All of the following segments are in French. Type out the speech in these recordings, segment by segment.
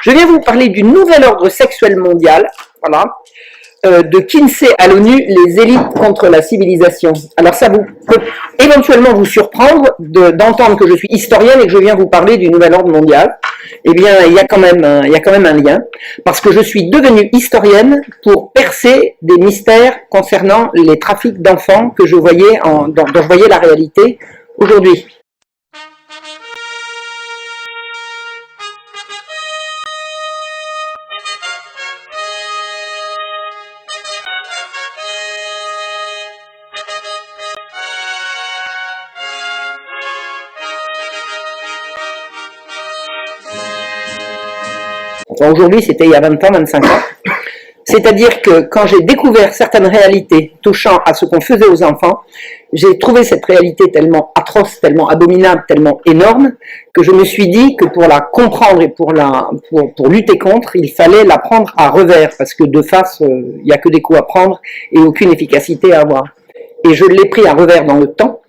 Je viens vous parler du nouvel ordre sexuel mondial, voilà, de Kinsey à l'ONU, les élites contre la civilisation. Alors ça vous peut éventuellement vous surprendre d'entendre que je suis historienne et que je viens vous parler du nouvel ordre mondial. Eh bien, il y a quand même un lien, parce que je suis devenue historienne pour percer des mystères concernant les trafics d'enfants que je voyais dont je voyais la réalité aujourd'hui. Enfin, aujourd'hui, c'était il y a 20 ans, 25 ans. C'est-à-dire que quand j'ai découvert certaines réalités touchant à ce qu'on faisait aux enfants, j'ai trouvé cette réalité tellement atroce, tellement abominable, tellement énorme, que je me suis dit que pour la comprendre et pour lutter contre, il fallait la prendre à revers, parce que de face, il n'y a que des coups à prendre et aucune efficacité à avoir. Et je l'ai pris à revers dans le temps,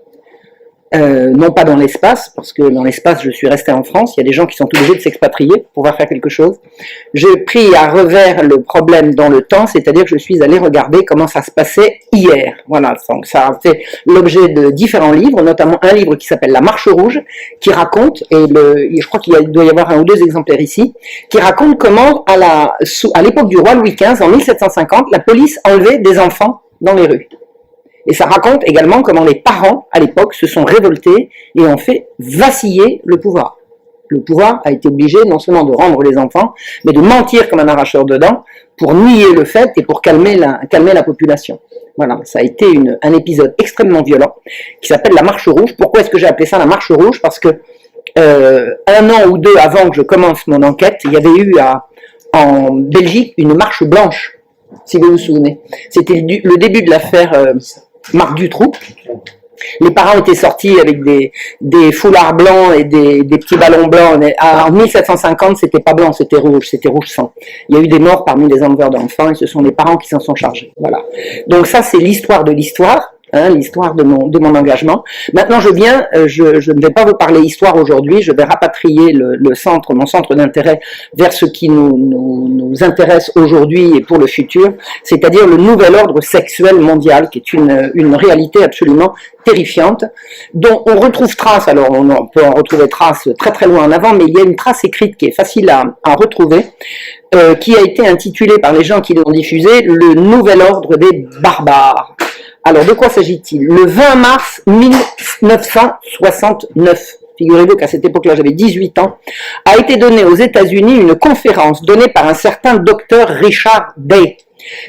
non pas dans l'espace, parce que dans l'espace je suis resté en France, il y a des gens qui sont obligés de s'expatrier pour pouvoir faire quelque chose. J'ai pris à revers le problème dans le temps, c'est-à-dire que je suis allé regarder comment ça se passait hier. Voilà, donc ça a fait l'objet de différents livres, notamment un livre qui s'appelle La Marche Rouge, qui raconte, et je crois qu'il doit y avoir un ou deux exemplaires ici, qui raconte comment à l'époque du roi Louis XV, en 1750, la police enlevait des enfants dans les rues. Et ça raconte également comment les parents, à l'époque, se sont révoltés et ont fait vaciller le pouvoir. Le pouvoir a été obligé non seulement de rendre les enfants, mais de mentir comme un arracheur de dents pour nier le fait et pour calmer la population. Voilà, ça a été un épisode extrêmement violent qui s'appelle la Marche Rouge. Pourquoi est-ce que j'ai appelé ça la Marche Rouge? Parce que un an ou deux avant que je commence mon enquête, il y avait eu en Belgique une marche blanche, si vous vous souvenez. C'était le début de l'affaire Marc Dutroux. Les parents étaient sortis avec des foulards blancs et des petits ballons blancs. En 1750, c'était pas blanc, c'était rouge sang. Il y a eu des morts parmi les enleveurs d'enfants et ce sont les parents qui s'en sont chargés. Voilà. Donc ça, c'est l'histoire de l'histoire. L'histoire de mon engagement. Maintenant, je ne vais pas vous parler histoire aujourd'hui, je vais rapatrier mon centre d'intérêt vers ce qui nous intéresse aujourd'hui et pour le futur, c'est-à-dire le nouvel ordre sexuel mondial, qui est une réalité absolument terrifiante, dont on retrouve trace, alors on peut en retrouver trace très très loin en avant, mais il y a une trace écrite qui est facile à retrouver, qui a été intitulée par les gens qui l'ont diffusée, le nouvel ordre des barbares. Alors, de quoi s'agit-il? Le 20 mars 1969, figurez-vous qu'à cette époque-là, j'avais 18 ans, a été donnée aux États-Unis une conférence donnée par un certain docteur Richard Day.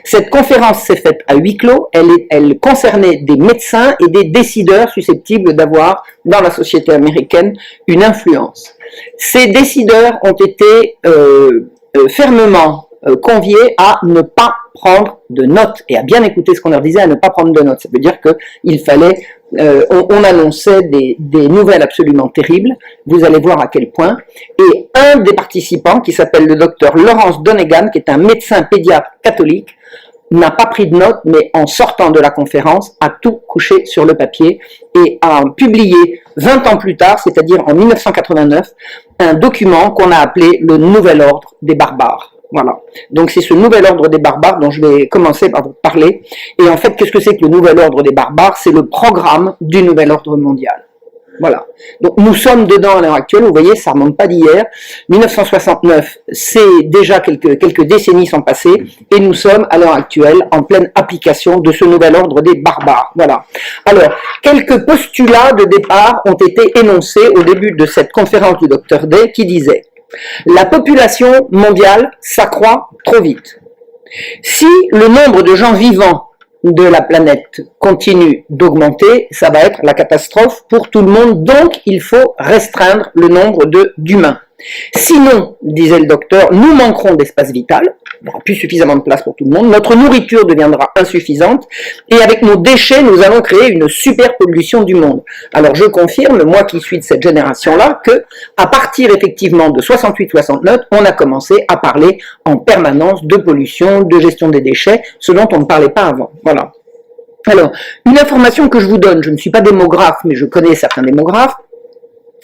Cette conférence s'est faite à huis clos, elle concernait des médecins et des décideurs susceptibles d'avoir, dans la société américaine, une influence. Ces décideurs ont été fermement conviés à ne pas prendre de notes et à bien écouter ce qu'on leur disait, à ne pas prendre de notes. Ça veut dire qu'il fallait, on annonçait des nouvelles absolument terribles, vous allez voir à quel point, et un des participants, qui s'appelle le docteur Lawrence Donegan, qui est un médecin pédiatre catholique, n'a pas pris de notes, mais en sortant de la conférence, a tout couché sur le papier et a publié 20 ans plus tard, c'est-à-dire en 1989, un document qu'on a appelé le Nouvel Ordre des Barbares. Voilà. Donc c'est ce nouvel ordre des barbares dont je vais commencer par vous parler. Et en fait, qu'est-ce que c'est que le nouvel ordre des barbares? C'est le programme du nouvel ordre mondial. Voilà. Donc nous sommes dedans à l'heure actuelle, vous voyez, ça remonte pas d'hier. 1969, c'est déjà quelques décennies sont passées, et nous sommes à l'heure actuelle en pleine application de ce nouvel ordre des barbares. Voilà. Alors, quelques postulats de départ ont été énoncés au début de cette conférence du Dr Day qui disait: la population mondiale s'accroît trop vite. Si le nombre de gens vivants de la planète continue d'augmenter, ça va être la catastrophe pour tout le monde, donc il faut restreindre le nombre d'humains. Sinon, disait le docteur, nous manquerons d'espace vital, il n'y aura plus suffisamment de place pour tout le monde, notre nourriture deviendra insuffisante, et avec nos déchets, nous allons créer une superpollution du monde. Alors je confirme, moi qui suis de cette génération-là, que à partir effectivement de 68-69, on a commencé à parler en permanence de pollution, de gestion des déchets, ce dont on ne parlait pas avant. Voilà. Alors, une information que je vous donne, je ne suis pas démographe, mais je connais certains démographes.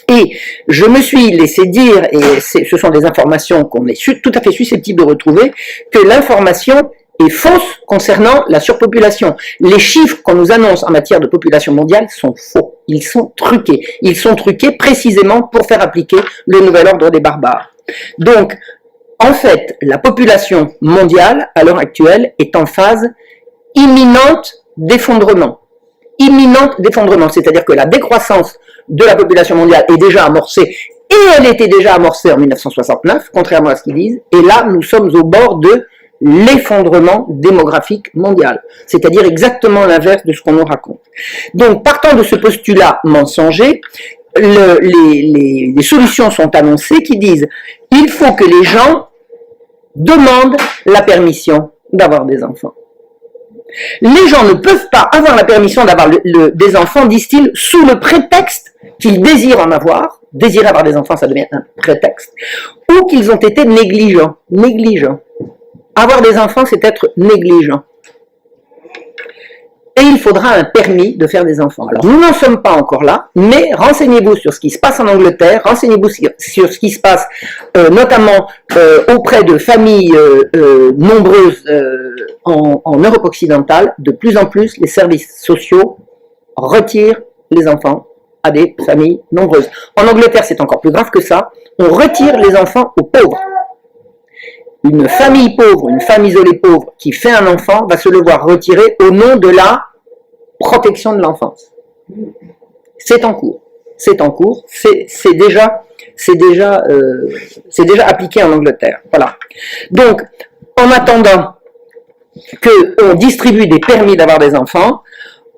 Et je me suis laissé dire, et ce sont des informations qu'on est tout à fait susceptible de retrouver, que l'information est fausse concernant la surpopulation. Les chiffres qu'on nous annonce en matière de population mondiale sont faux. Ils sont truqués. Ils sont truqués précisément pour faire appliquer le nouvel ordre des barbares. Donc, en fait, la population mondiale, à l'heure actuelle, est en phase imminente d'effondrement. Imminente d'effondrement, c'est-à-dire que la décroissance de la population mondiale est déjà amorcée, et elle était déjà amorcée en 1969, contrairement à ce qu'ils disent, et là, nous sommes au bord de l'effondrement démographique mondial, c'est-à-dire exactement l'inverse de ce qu'on nous raconte. Donc, partant de ce postulat mensonger, les solutions sont annoncées qui disent « il faut que les gens demandent la permission d'avoir des enfants ». Les gens ne peuvent pas avoir la permission d'avoir des enfants, disent-ils, sous le prétexte qu'ils désirent en avoir. Désirer avoir des enfants, ça devient un prétexte. Ou qu'ils ont été négligents. Négligents. Avoir des enfants, c'est être négligent. Et il faudra un permis de faire des enfants. Alors, nous n'en sommes pas encore là, mais renseignez-vous sur ce qui se passe en Angleterre, renseignez-vous sur ce qui se passe notamment auprès de familles nombreuses en Europe occidentale. De plus en plus, les services sociaux retirent les enfants à des familles nombreuses. En Angleterre, c'est encore plus grave que ça. On retire les enfants aux pauvres. Une famille pauvre, une femme isolée pauvre qui fait un enfant va se le voir retirer au nom de la protection de l'enfance. C'est en cours. C'est en cours. C'est déjà appliqué en Angleterre. Voilà. Donc, en attendant qu'on distribue des permis d'avoir des enfants,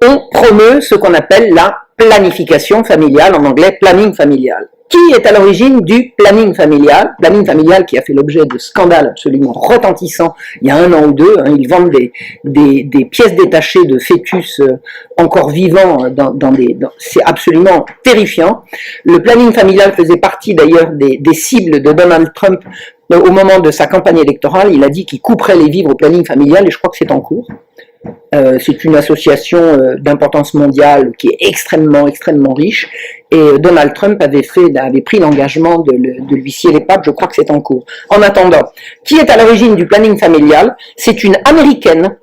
on promeut ce qu'on appelle la planification familiale, en anglais planning familial. Qui est à l'origine du planning familial qui a fait l'objet de scandales absolument retentissants il y a 1 an ou 2. Ils vendent des pièces détachées de fœtus encore vivants c'est absolument terrifiant. Le planning familial faisait partie d'ailleurs des cibles de Donald Trump au moment de sa campagne électorale. Il a dit qu'il couperait les vivres au planning familial et je crois que c'est en cours. C'est une association d'importance mondiale qui est extrêmement riche et Donald Trump avait pris l'engagement de lui scier les pattes. Je crois que c'est en cours. En attendant, qui est à l'origine du planning familial? C'est une américaine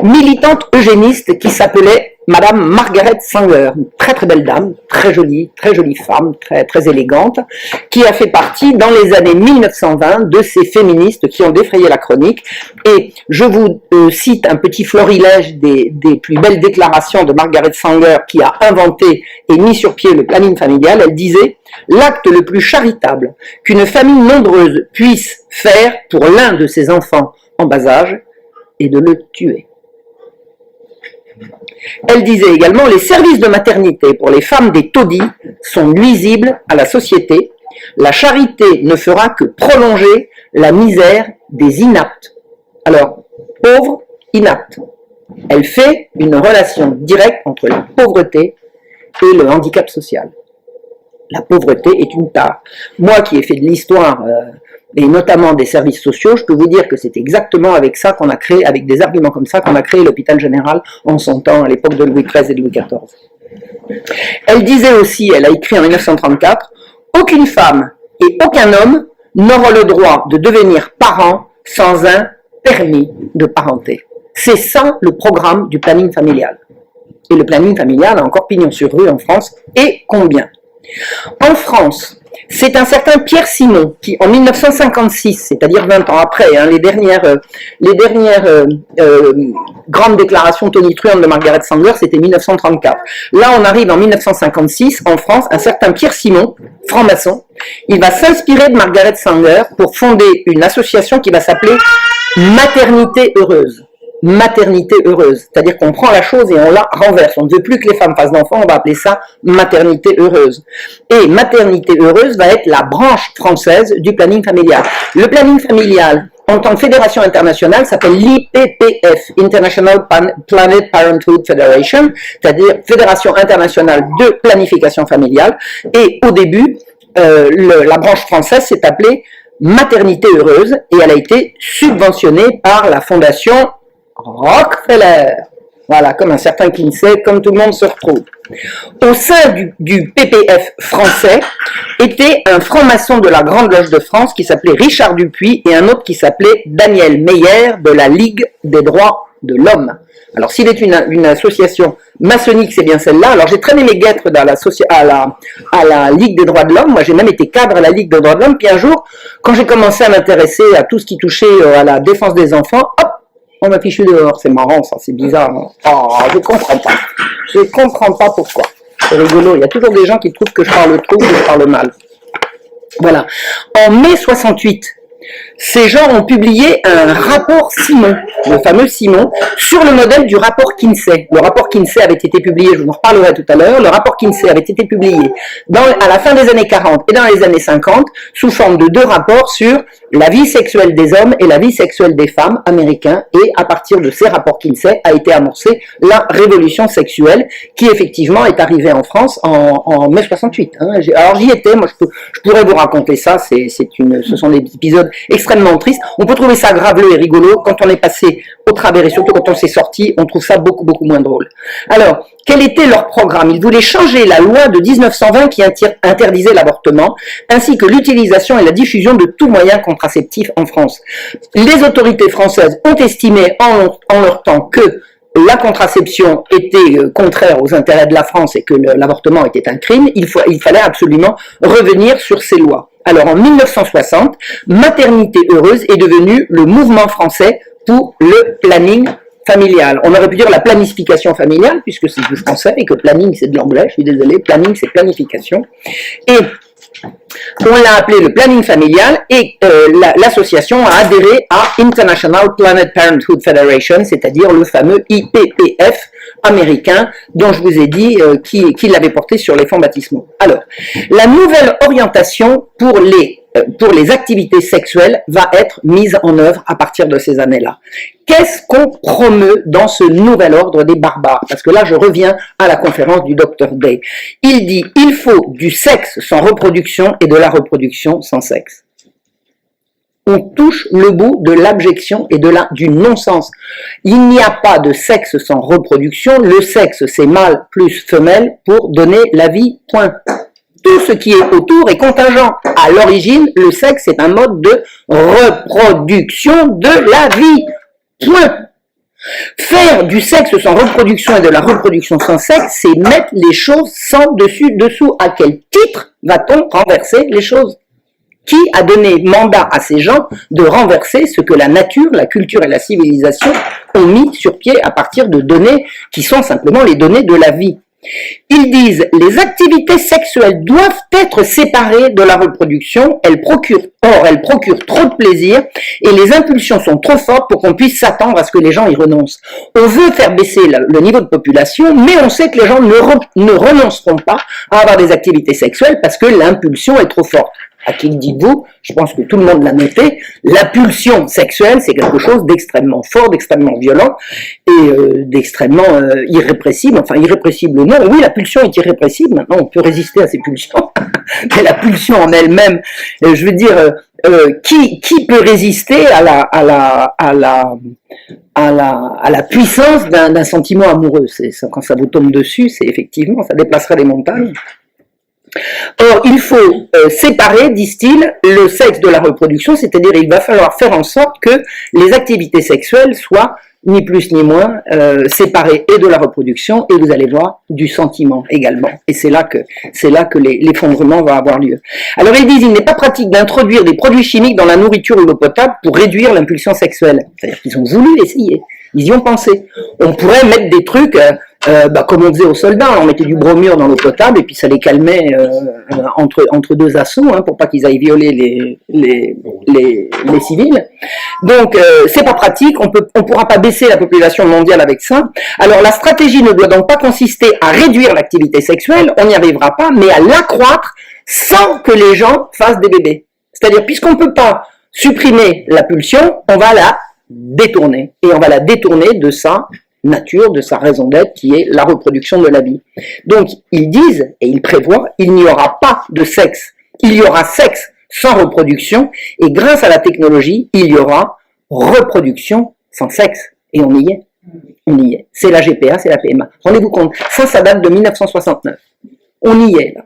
militante eugéniste qui s'appelait Madame Margaret Sanger, une très belle dame, très jolie femme, très élégante, qui a fait partie dans les années 1920 de ces féministes qui ont défrayé la chronique. Et je vous cite un petit florilège des plus belles déclarations de Margaret Sanger qui a inventé et mis sur pied le planning familial. Elle disait « L'acte le plus charitable qu'une famille nombreuse puisse faire pour l'un de ses enfants en bas âge est de le tuer. » Elle disait également « Les services de maternité pour les femmes des taudis sont nuisibles à la société. La charité ne fera que prolonger la misère des inaptes. » Alors, pauvre, inapte. Elle fait une relation directe entre la pauvreté et le handicap social. La pauvreté est une tare. Moi qui ai fait de l'histoire et notamment des services sociaux, je peux vous dire que c'est exactement avec ça qu'on a créé, avec des arguments comme ça, qu'on a créé l'hôpital général en son temps, à l'époque de Louis XIII et de Louis XIV. Elle disait aussi, elle a écrit en 1934, « Aucune femme et aucun homme n'auront le droit de devenir parents sans un permis de parenté. » C'est ça le programme du planning familial. Et le planning familial a encore pignon sur rue en France, et combien? En France, c'est un certain Pierre Simon qui, en 1956, c'est-à-dire 20 ans après, les dernières grandes déclarations tonitruantes de Margaret Sanger, c'était 1934. Là, on arrive en 1956, en France, un certain Pierre Simon, franc-maçon, il va s'inspirer de Margaret Sanger pour fonder une association qui va s'appeler Maternité heureuse. Maternité heureuse, c'est-à-dire qu'on prend la chose et on la renverse. On ne veut plus que les femmes fassent d'enfants, on va appeler ça maternité heureuse. Et maternité heureuse va être la branche française du planning familial. Le planning familial, en tant que fédération internationale, s'appelle l'IPPF, International Planned Parenthood Federation, c'est-à-dire Fédération internationale de planification familiale. Et au début, la branche française s'est appelée Maternité heureuse et elle a été subventionnée par la fondation Rockefeller. Voilà, comme un certain Kinsey, comme tout le monde se retrouve. Au sein du PPF français était un franc-maçon de la Grande Loge de France qui s'appelait Richard Dupuis et un autre qui s'appelait Daniel Meyer de la Ligue des droits de l'homme. Alors s'il est une association maçonnique, c'est bien celle-là. Alors j'ai traîné mes guêtres à la Ligue des droits de l'homme. Moi j'ai même été cadre à la Ligue des droits de l'homme. Puis un jour, quand j'ai commencé à m'intéresser à tout ce qui touchait à la défense des enfants, hop, on m'a fichu dehors. C'est marrant ça, c'est bizarre. Hein. Oh, je comprends pas. Je comprends pas pourquoi. C'est rigolo. Il y a toujours des gens qui trouvent que je parle trop ou que je parle mal. Voilà. En mai 68, ces gens ont publié un rapport Simon, le fameux Simon, sur le modèle du rapport Kinsey. Le rapport Kinsey avait été publié, je vous en reparlerai tout à l'heure, le rapport Kinsey avait été publié à la fin des années 40 et dans les années 50 sous forme de 2 rapports sur la vie sexuelle des hommes et la vie sexuelle des femmes américains, et à partir de ces rapports Kinsey a été amorcée la révolution sexuelle qui effectivement est arrivée en France en mai 68. Hein. Alors j'y étais, moi je pourrais vous raconter ça, ce sont des épisodes extrêmement tristes. On peut trouver ça graveleux et rigolo. Quand on est passé au travers et surtout quand on s'est sorti, on trouve ça beaucoup moins drôle. Alors, quel était leur programme? Ils voulaient changer la loi de 1920 qui interdisait l'avortement, ainsi que l'utilisation et la diffusion de tout moyen contraceptif en France. Les autorités françaises ont estimé en leur temps que la contraception était contraire aux intérêts de la France et que l'avortement était un crime. Il fallait absolument revenir sur ces lois. Alors en 1960, Maternité heureuse est devenu le mouvement français pour le planning familial. On aurait pu dire la planification familiale, puisque c'est du français et que planning c'est de l'anglais, je suis désolé, planning c'est planification. Et on l'a appelé le planning familial et l'association a adhéré à International Planned Parenthood Federation, c'est-à-dire le fameux IPPF américain dont je vous ai dit qui l'avait porté sur les fonds baptismaux. Alors, la nouvelle orientation pour les activités sexuelles va être mise en œuvre à partir de ces années-là. Qu'est-ce qu'on promeut dans ce nouvel ordre des barbares? Parce que là, je reviens à la conférence du Dr. Day. Il dit, il faut du sexe sans reproduction et de la reproduction sans sexe. On touche le bout de l'abjection et du non-sens. Il n'y a pas de sexe sans reproduction. Le sexe, c'est mâle plus femelle pour donner la vie, point. Tout ce qui est autour est contingent. À l'origine, le sexe est un mode de reproduction de la vie. Point. Faire du sexe sans reproduction et de la reproduction sans sexe, c'est mettre les choses sans dessus-dessous. À quel titre va-t-on renverser les choses? Qui a donné mandat à ces gens de renverser ce que la nature, la culture et la civilisation ont mis sur pied à partir de données qui sont simplement les données de la vie? Ils disent, les activités sexuelles doivent être séparées de la reproduction, or elles procurent trop de plaisir et les impulsions sont trop fortes pour qu'on puisse s'attendre à ce que les gens y renoncent. On veut faire baisser le niveau de population, mais on sait que les gens ne renonceront pas à avoir des activités sexuelles parce que l'impulsion est trop forte. À qui le dites-vous? Je pense que tout le monde l'a noté. La pulsion sexuelle, c'est quelque chose d'extrêmement fort, d'extrêmement violent et d'extrêmement irrépressible. Enfin, irrépressible, non. Oui, la pulsion est irrépressible. Maintenant, on peut résister à ces pulsions. Mais la pulsion en elle-même, je veux dire, qui peut résister à la puissance d'un sentiment amoureux? Quand ça vous tombe dessus, c'est effectivement, ça déplacerait les montagnes. Or, il faut séparer, disent-ils, le sexe de la reproduction, c'est-à-dire il va falloir faire en sorte que les activités sexuelles soient ni plus ni moins séparées et de la reproduction, et vous allez voir du sentiment également. Et c'est là que l'effondrement va avoir lieu. Alors ils disent, il n'est pas pratique d'introduire des produits chimiques dans la nourriture ou l'eau potable pour réduire l'impulsion sexuelle. C'est-à-dire qu'ils ont voulu essayer, ils y ont pensé. On pourrait mettre des trucs... comme on faisait aux soldats, on mettait du bromure dans l'eau potable et puis ça les calmait entre 2 assauts pour pas qu'ils aillent violer les civils. Donc c'est pas pratique, on pourra pas baisser la population mondiale avec ça. Alors la stratégie ne doit donc pas consister à réduire l'activité sexuelle, on n'y arrivera pas, mais à l'accroître sans que les gens fassent des bébés. C'est-à-dire puisqu'on peut pas supprimer la pulsion, on va la détourner et on va la détourner de sa nature, de sa raison d'être, qui est la reproduction de la vie. Donc, ils disent, et ils prévoient, il n'y aura pas de sexe. Il y aura sexe sans reproduction, et grâce à la technologie, il y aura reproduction sans sexe. Et on y est. On y est. C'est la GPA, c'est la PMA. Rendez-vous compte, ça date de 1969. On y est, là.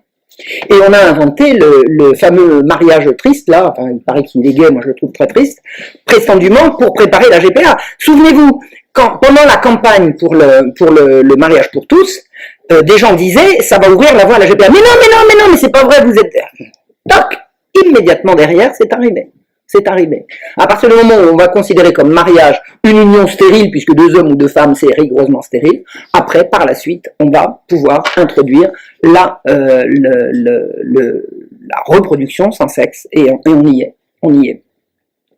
Et on a inventé le fameux mariage triste, là, enfin, il paraît qu'il est gay, moi je le trouve très triste, prétendument pour préparer la GPA. Souvenez-vous, pendant la campagne pour le mariage pour tous, des gens disaient, ça va ouvrir la voie à la GPA. Mais non, mais c'est pas vrai, vous êtes... Toc, immédiatement derrière, c'est arrivé. C'est arrivé. À partir du moment où on va considérer comme mariage une union stérile, puisque 2 hommes ou 2 femmes, c'est rigoureusement stérile, après, par la suite, on va pouvoir introduire la reproduction sans sexe, et on y est. On y est.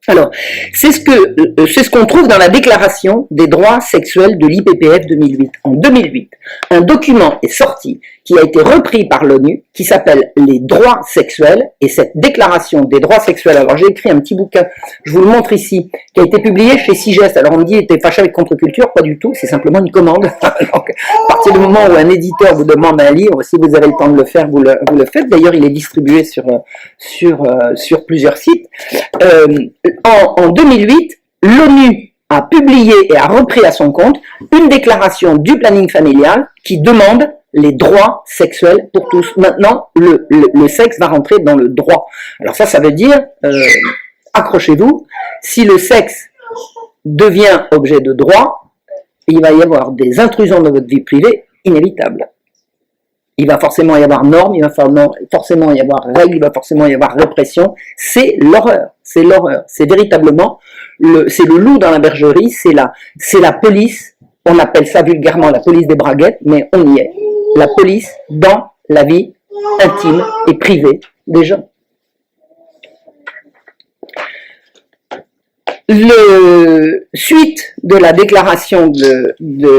Alors, c'est ce qu'on trouve dans la déclaration des droits sexuels de l'IPPF 2008. En 2008, un document est sorti qui a été repris par l'ONU, qui s'appelle les droits sexuels, et cette déclaration des droits sexuels, alors j'ai écrit un petit bouquin, je vous le montre ici, qui a été publié chez Sigest. Alors on me dit, était fâché avec Contre-Culture, pas du tout, c'est simplement une commande. Donc, à partir du moment où un éditeur vous demande un livre, si vous avez le temps de le faire, vous le faites. D'ailleurs, il est distribué sur plusieurs sites. En 2008, l'ONU a publié et a repris à son compte une déclaration du planning familial qui demande les droits sexuels pour tous. Maintenant, le sexe va rentrer dans le droit. Alors ça veut dire, accrochez-vous, si le sexe devient objet de droit, il va y avoir des intrusions dans votre vie privée inévitables. Il va forcément y avoir normes, il va forcément y avoir règles, il va forcément y avoir répression. C'est l'horreur, c'est l'horreur. C'est véritablement, c'est le loup dans la bergerie, c'est la police, on appelle ça vulgairement la police des braguettes, mais on y est. La police dans la vie intime et privée des gens. Suite de la déclaration des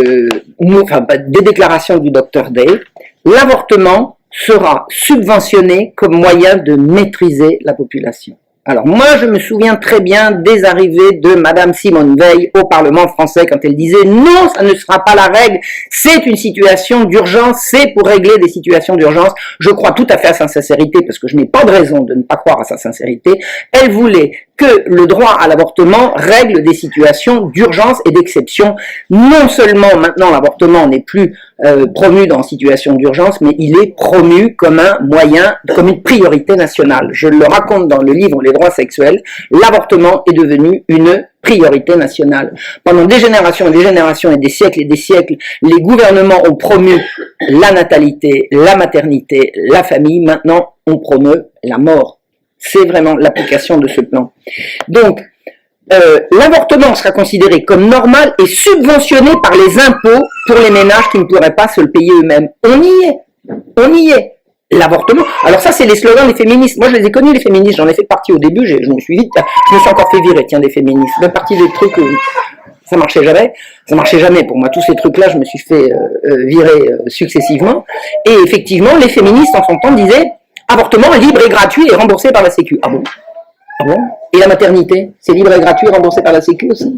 déclarations du Dr Day, l'avortement sera subventionné comme moyen de maîtriser la population. Alors moi, je me souviens très bien des arrivées de Madame Simone Veil au Parlement français quand elle disait « Non, ça ne sera pas la règle, c'est une situation d'urgence, c'est pour régler des situations d'urgence. » Je crois tout à fait à sa sincérité, parce que je n'ai pas de raison de ne pas croire à sa sincérité. Elle voulait que le droit à l'avortement règle des situations d'urgence et d'exception. Non seulement maintenant l'avortement n'est plus promu dans situation d'urgence, mais il est promu comme un moyen, comme une priorité nationale. Je le raconte dans le livre Les droits sexuels, l'avortement est devenu une priorité nationale. Pendant des générations et des générations et des siècles, les gouvernements ont promu la natalité, la maternité, la famille. Maintenant, on promeut la mort. C'est vraiment l'application de ce plan. Donc, l'avortement sera considéré comme normal et subventionné par les impôts pour les ménages qui ne pourraient pas se le payer eux-mêmes. On y est. On y est. L'avortement. Alors ça, c'est les slogans des féministes. Moi, je les ai connus, les féministes. J'en ai fait partie au début. Je me suis encore fait virer, tiens, des féministes. C'est partie des trucs où ça marchait jamais. Ça marchait jamais pour moi. Tous ces trucs-là, je me suis fait virer successivement. Et effectivement, les féministes, en son temps, disaient avortement libre et gratuit et remboursé par la Sécu. Ah bon? Ah bon? Et la maternité? C'est libre et gratuit et remboursé par la Sécu aussi?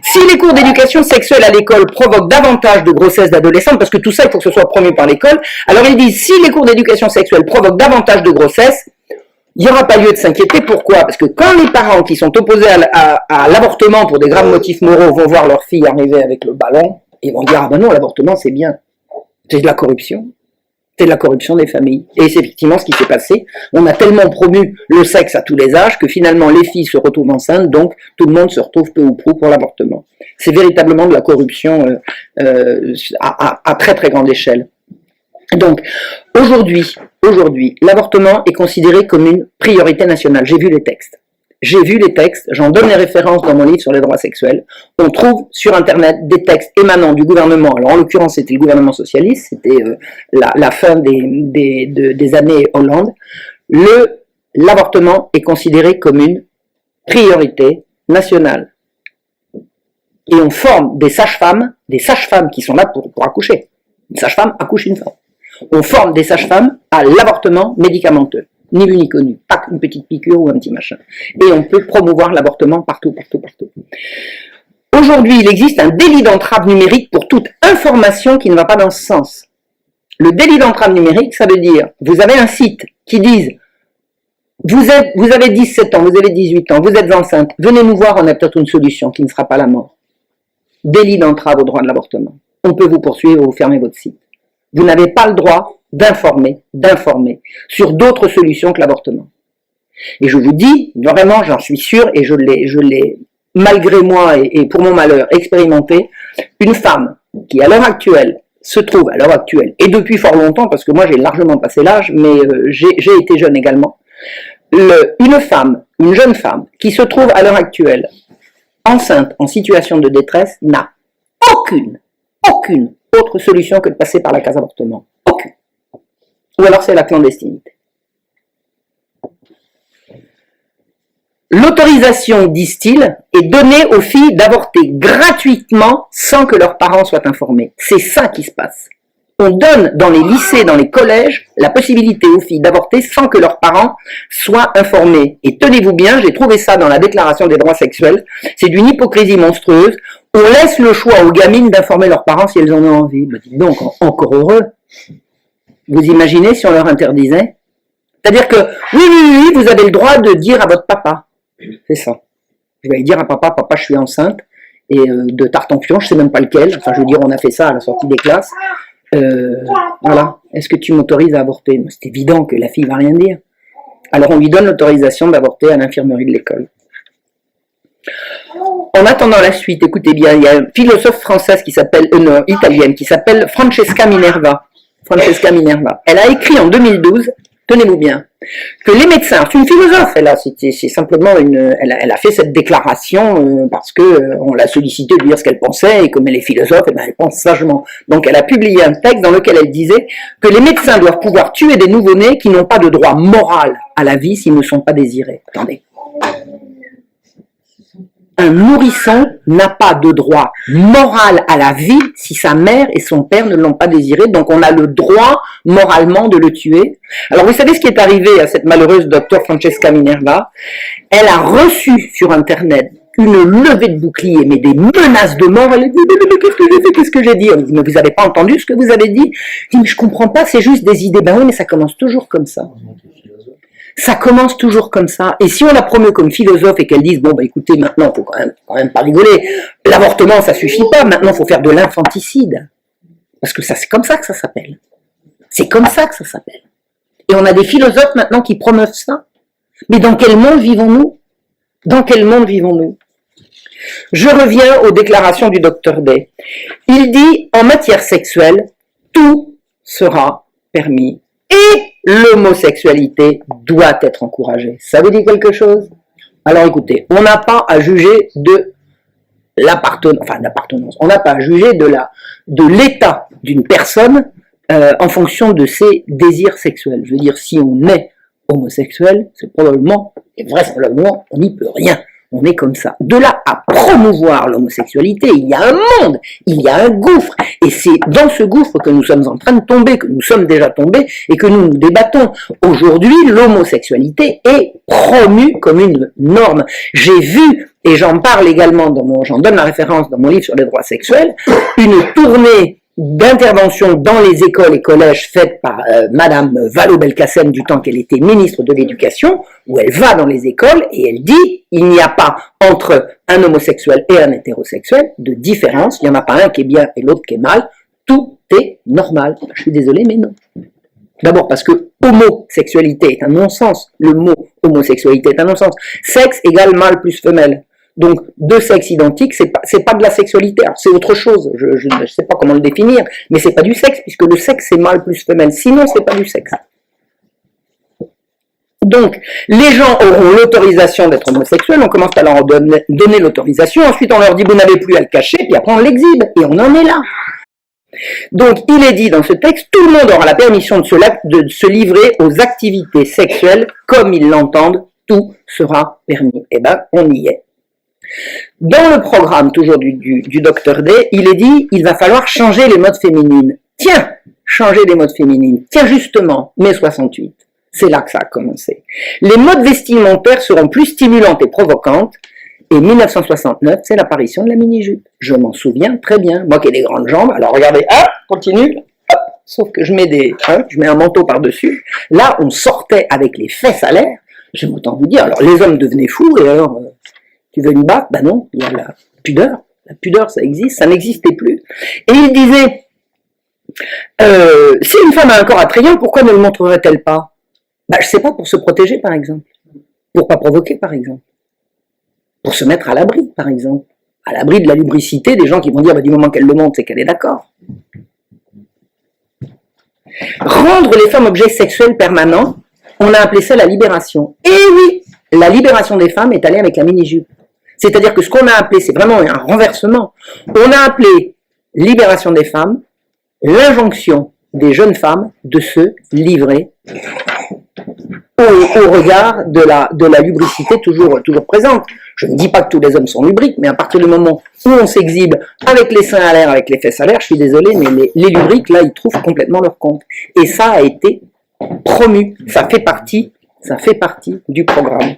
Si les cours d'éducation sexuelle à l'école provoquent davantage de grossesses d'adolescentes, parce que tout ça, il faut que ce soit promu par l'école, alors ils disent, si les cours d'éducation sexuelle provoquent davantage de grossesses, il n'y aura pas lieu de s'inquiéter. Pourquoi? Parce que quand les parents qui sont opposés à l'avortement pour des graves motifs moraux vont voir leur fille arriver avec le ballon, ils vont dire, ah ben non, l'avortement c'est bien. C'est de la corruption. C'est de la corruption des familles. Et c'est effectivement ce qui s'est passé. On a tellement promu le sexe à tous les âges que finalement les filles se retrouvent enceintes, donc tout le monde se retrouve peu ou prou pour l'avortement. C'est véritablement de la corruption à très très grande échelle. Donc aujourd'hui, l'avortement est considéré comme une priorité nationale. J'ai vu les textes. J'en donne les références dans mon livre sur les droits sexuels. On trouve sur Internet des textes émanant du gouvernement. Alors en l'occurrence, c'était le gouvernement socialiste, c'était la fin des années Hollande. L'avortement est considéré comme une priorité nationale. Et on forme des sages-femmes qui sont là pour accoucher. Une sage-femme accouche une femme. On forme des sages-femmes à l'avortement médicamenteux. Ni vu ni connu, pas une petite piqûre ou un petit machin. Et on peut promouvoir l'avortement partout. Aujourd'hui, il existe un délit d'entrave numérique pour toute information qui ne va pas dans ce sens. Le délit d'entrave numérique, ça veut dire, vous avez un site qui dit, vous avez 17 ans, vous avez 18 ans, vous êtes enceinte, venez nous voir, on a peut-être une solution qui ne sera pas la mort. délit d'entrave au droit de l'avortement. On peut vous poursuivre ou vous fermer votre site. Vous n'avez pas le droit d'informer sur d'autres solutions que l'avortement. Et je vous dis, vraiment, j'en suis sûr, et je l'ai malgré moi et pour mon malheur expérimenté, une femme qui à l'heure actuelle se trouve, à l'heure actuelle, et depuis fort longtemps, parce que moi j'ai largement passé l'âge, mais j'ai été jeune également, une jeune femme qui se trouve à l'heure actuelle enceinte, en situation de détresse, n'a aucune autre solution que de passer par la case avortement. Aucune. Ou alors c'est la clandestinité. L'autorisation, disent-ils, est donnée aux filles d'avorter gratuitement sans que leurs parents soient informés. C'est ça qui se passe. On donne dans les lycées, dans les collèges, la possibilité aux filles d'avorter sans que leurs parents soient informés. Et tenez-vous bien, j'ai trouvé ça dans la Déclaration des droits sexuels, c'est d'une hypocrisie monstrueuse. On laisse le choix aux gamines d'informer leurs parents si elles en ont envie. Ben, dis donc, encore heureux. Vous imaginez si on leur interdisait? C'est-à-dire que, oui, vous avez le droit de dire à votre papa. C'est ça. Je vais dire à papa, je suis enceinte, et de tarte en fion, je sais même pas lequel, enfin je veux dire, on a fait ça à la sortie des classes. Voilà, est-ce que tu m'autorises à avorter? C'est évident que la fille va rien dire. Alors on lui donne l'autorisation d'avorter à l'infirmerie de l'école. En attendant la suite, écoutez bien, il y a une philosophe française qui s'appelle, italienne, qui s'appelle Francesca Minerva. Elle a écrit en 2012, tenez-vous bien, que les médecins, c'est une philosophe, c'est simplement elle a fait cette déclaration parce que on l'a sollicité de dire ce qu'elle pensait, et comme elle est philosophe, elle pense sagement. Donc elle a publié un texte dans lequel elle disait que les médecins doivent pouvoir tuer des nouveau-nés qui n'ont pas de droit moral à la vie s'ils ne sont pas désirés. Attendez. Un nourrisson n'a pas de droit moral à la vie si sa mère et son père ne l'ont pas désiré, donc on a le droit moralement de le tuer. Alors vous savez ce qui est arrivé à cette malheureuse docteure Francesca Minerva? Elle a reçu sur internet une levée de bouclier, mais des menaces de mort. Elle a dit, mais qu'est-ce que j'ai fait, qu'est-ce que j'ai dit? Elle dit, mais vous n'avez pas entendu ce que vous avez dit? Elle dit, mais je comprends pas, c'est juste des idées. Ben oui, mais ça commence toujours comme ça. Ça commence toujours comme ça. Et si on la promeut comme philosophe et qu'elle dise, bon, bah écoutez, maintenant, faut quand même pas rigoler. L'avortement, ça suffit pas. Maintenant, faut faire de l'infanticide. Parce que ça, c'est comme ça que ça s'appelle. C'est comme ça que ça s'appelle. Et on a des philosophes maintenant qui promeuvent ça. Mais dans quel monde vivons-nous? Dans quel monde vivons-nous? Je reviens aux déclarations du docteur Day. Il dit, en matière sexuelle, tout sera permis. Et l'homosexualité doit être encouragée. Ça vous dit quelque chose? Alors écoutez, on n'a pas à juger de l'appartenance, on n'a pas à juger de l'état d'une personne en fonction de ses désirs sexuels. Je veux dire, si on est homosexuel, c'est probablement, et vraisemblablement, on n'y peut rien. On est comme ça. De là à promouvoir l'homosexualité, il y a un monde, il y a un gouffre. Et c'est dans ce gouffre que nous sommes en train de tomber, que nous sommes déjà tombés et que nous nous débattons. Aujourd'hui, l'homosexualité est promue comme une norme. J'ai vu, et j'en parle également j'en donne la référence dans mon livre sur les droits sexuels, une tournée d'intervention dans les écoles et collèges faite par Madame Vallaud-Belkacem du temps qu'elle était ministre de l'Éducation, où elle va dans les écoles et elle dit il n'y a pas entre un homosexuel et un hétérosexuel de différence, il n'y en a pas un qui est bien et l'autre qui est mal, tout est normal. Je suis désolé, mais non. D'abord parce que homosexualité est un non-sens, le mot homosexualité est un non-sens. Sexe égale mâle plus femelle. Donc, deux sexes identiques, c'est pas de la sexualité. Alors, c'est autre chose. Je ne sais pas comment le définir, mais c'est pas du sexe, puisque le sexe, c'est mâle plus femelle. Sinon, c'est pas du sexe. Donc, les gens auront l'autorisation d'être homosexuels, on commence à leur donner l'autorisation, ensuite on leur dit, vous n'avez plus à le cacher, puis après on l'exhibe, et on en est là. Donc, il est dit dans ce texte, tout le monde aura la permission de se livrer aux activités sexuelles comme ils l'entendent, tout sera permis. Eh ben, on y est. Dans le programme, toujours du Dr Day, il est dit, il va falloir changer les modes féminines. Tiens, changer les modes féminines. Tiens, justement, mai 68. C'est là que ça a commencé. Les modes vestimentaires seront plus stimulantes et provocantes. Et 1969, c'est l'apparition de la mini-jupe. Je m'en souviens très bien. Moi qui ai des grandes jambes, alors regardez, continue, hop, sauf que je mets un manteau par-dessus. Là, on sortait avec les fesses à l'air. J'aime autant vous dire, alors les hommes devenaient fous, et alors... Tu veux une batte? Ben non, il y a la pudeur. La pudeur, ça existe, ça n'existait plus. Et il disait, si une femme a un corps attrayant, pourquoi ne le montrerait-elle pas? Je sais pas, pour se protéger, par exemple. Pour pas provoquer, par exemple. Pour se mettre à l'abri, par exemple. À l'abri de la lubricité des gens qui vont dire, du moment qu'elle le montre, c'est qu'elle est d'accord. Rendre les femmes objets sexuels permanents, on a appelé ça la libération. Et oui, la libération des femmes est allée avec la mini-jupe. C'est-à-dire que ce qu'on a appelé, c'est vraiment un renversement. On a appelé libération des femmes l'injonction des jeunes femmes de se livrer au regard de la lubricité toujours présente. Je ne dis pas que tous les hommes sont lubriques, mais à partir du moment où on s'exhibe avec les seins à l'air, avec les fesses à l'air, je suis désolé, mais les lubriques, là, ils trouvent complètement leur compte. Et ça a été promu, ça fait partie du programme.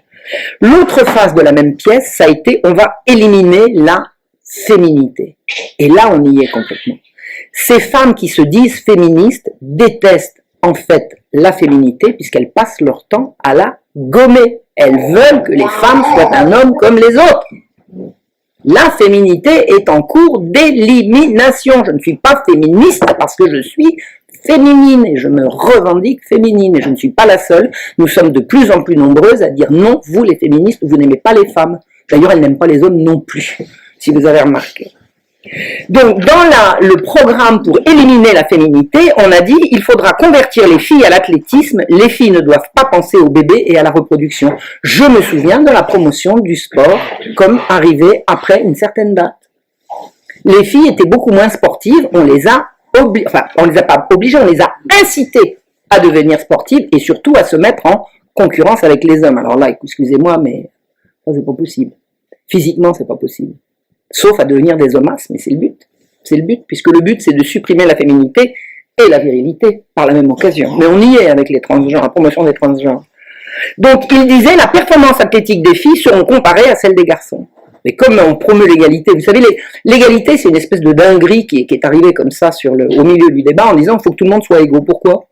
L'autre phase de la même pièce, ça a été, on va éliminer la féminité. Et là, on y est complètement. Ces femmes qui se disent féministes détestent en fait la féminité puisqu'elles passent leur temps à la gommer. Elles veulent que les femmes soient un homme comme les autres. La féminité est en cours d'élimination. Je ne suis pas féministe parce que je suis féminine et je me revendique féminine et je ne suis pas la seule. Nous sommes de plus en plus nombreuses à dire non, vous les féministes, vous n'aimez pas les femmes. D'ailleurs, elles n'aiment pas les hommes non plus, si vous avez remarqué. Donc, dans le programme pour éliminer la féminité, on a dit il faudra convertir les filles à l'athlétisme. Les filles ne doivent pas penser au bébé et à la reproduction. Je me souviens de la promotion du sport comme arrivé après une certaine date. Les filles étaient beaucoup moins sportives. On les a pas obligées, on les a incitées à devenir sportives et surtout à se mettre en concurrence avec les hommes. Alors là, excusez-moi, mais ça c'est pas possible. Physiquement, c'est pas possible. Sauf à devenir des homasses, mais c'est le but. C'est le but, puisque le but, c'est de supprimer la féminité et la virilité par la même occasion. Mais on y est avec les transgenres, la promotion des transgenres. Donc, il disait, la performance athlétique des filles seront comparées à celle des garçons. Mais comme on promeut l'égalité, vous savez, l'égalité, c'est une espèce de dinguerie qui est arrivée comme ça au milieu du débat en disant, il faut que tout le monde soit égaux. Pourquoi?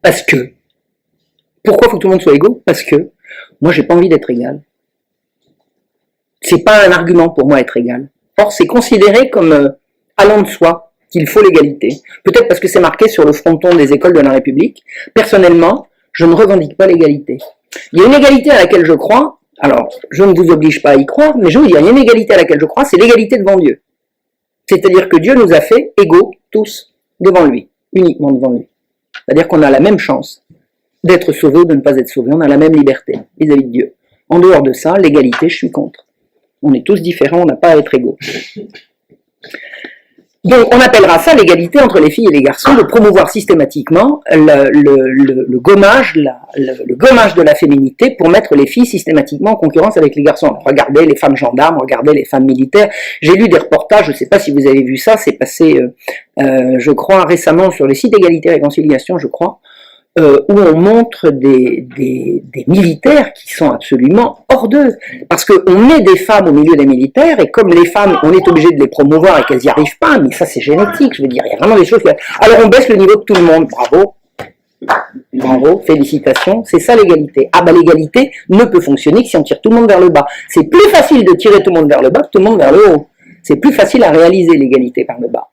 Parce que. Pourquoi il faut que tout le monde soit égaux? Parce que moi, j'ai pas envie d'être égal. C'est pas un argument pour moi être égal. Or, c'est considéré comme allant de soi qu'il faut l'égalité. Peut-être parce que c'est marqué sur le fronton des écoles de la République. Personnellement, je ne revendique pas l'égalité. Il y a une égalité à laquelle je crois, alors je ne vous oblige pas à y croire, mais je vous dis, il y a une égalité à laquelle je crois, c'est l'égalité devant Dieu. C'est-à-dire que Dieu nous a fait égaux tous devant lui, uniquement devant lui. C'est-à-dire qu'on a la même chance d'être sauvé ou de ne pas être sauvé, on a la même liberté vis-à-vis de Dieu. En dehors de ça, l'égalité, je suis contre. On est tous différents, on n'a pas à être égaux. Donc, on appellera ça l'égalité entre les filles et les garçons, de promouvoir systématiquement le gommage de la féminité pour mettre les filles systématiquement en concurrence avec les garçons. Alors, regardez les femmes gendarmes, regardez les femmes militaires. J'ai lu des reportages, je ne sais pas si vous avez vu ça, c'est passé, je crois, récemment sur le site Égalité et Réconciliation, je crois, où on montre des militaires qui sont absolument hors d'eux. Parce qu'on met des femmes au milieu des militaires, et comme les femmes, on est obligé de les promouvoir et qu'elles n'y arrivent pas, mais ça c'est génétique, je veux dire, il y a vraiment des choses... Alors on baisse le niveau de tout le monde, bravo, bravo, félicitations, c'est ça l'égalité. Ah l'égalité ne peut fonctionner que si on tire tout le monde vers le bas. C'est plus facile de tirer tout le monde vers le bas que tout le monde vers le haut. C'est plus facile à réaliser l'égalité par le bas.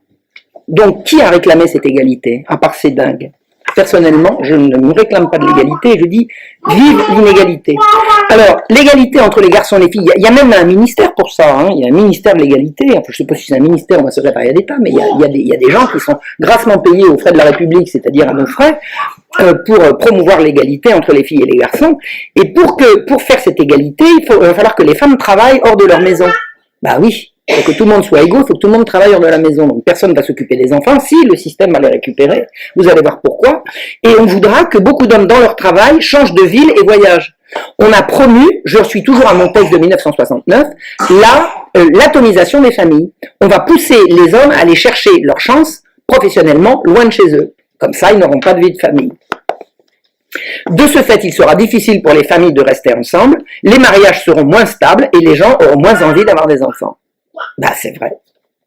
Donc qui a réclamé cette égalité, à part ces dingues? Personnellement, je ne me réclame pas de l'égalité, je dis vive l'inégalité. Alors, l'égalité entre les garçons et les filles, il y a même un ministère pour ça, hein, il y a un ministère de l'égalité, enfin, je ne sais pas si c'est un ministère ou un secrétariat d'État, mais il y a des gens qui sont grassement payés aux frais de la République, c'est-à-dire à nos frais, pour promouvoir l'égalité entre les filles et les garçons, et pour faire cette égalité, il va falloir que les femmes travaillent hors de leur maison. Bah oui. Pour que tout le monde soit égaux, il faut que tout le monde travaille hors de la maison. Donc personne ne va s'occuper des enfants. Si le système va les récupérer, vous allez voir pourquoi. Et on voudra que beaucoup d'hommes dans leur travail changent de ville et voyagent. On a promu, je suis toujours à mon texte de 1969, l'atomisation des familles. On va pousser les hommes à aller chercher leur chance professionnellement loin de chez eux. Comme ça, ils n'auront pas de vie de famille. De ce fait, il sera difficile pour les familles de rester ensemble, les mariages seront moins stables et les gens auront moins envie d'avoir des enfants. Bah c'est vrai,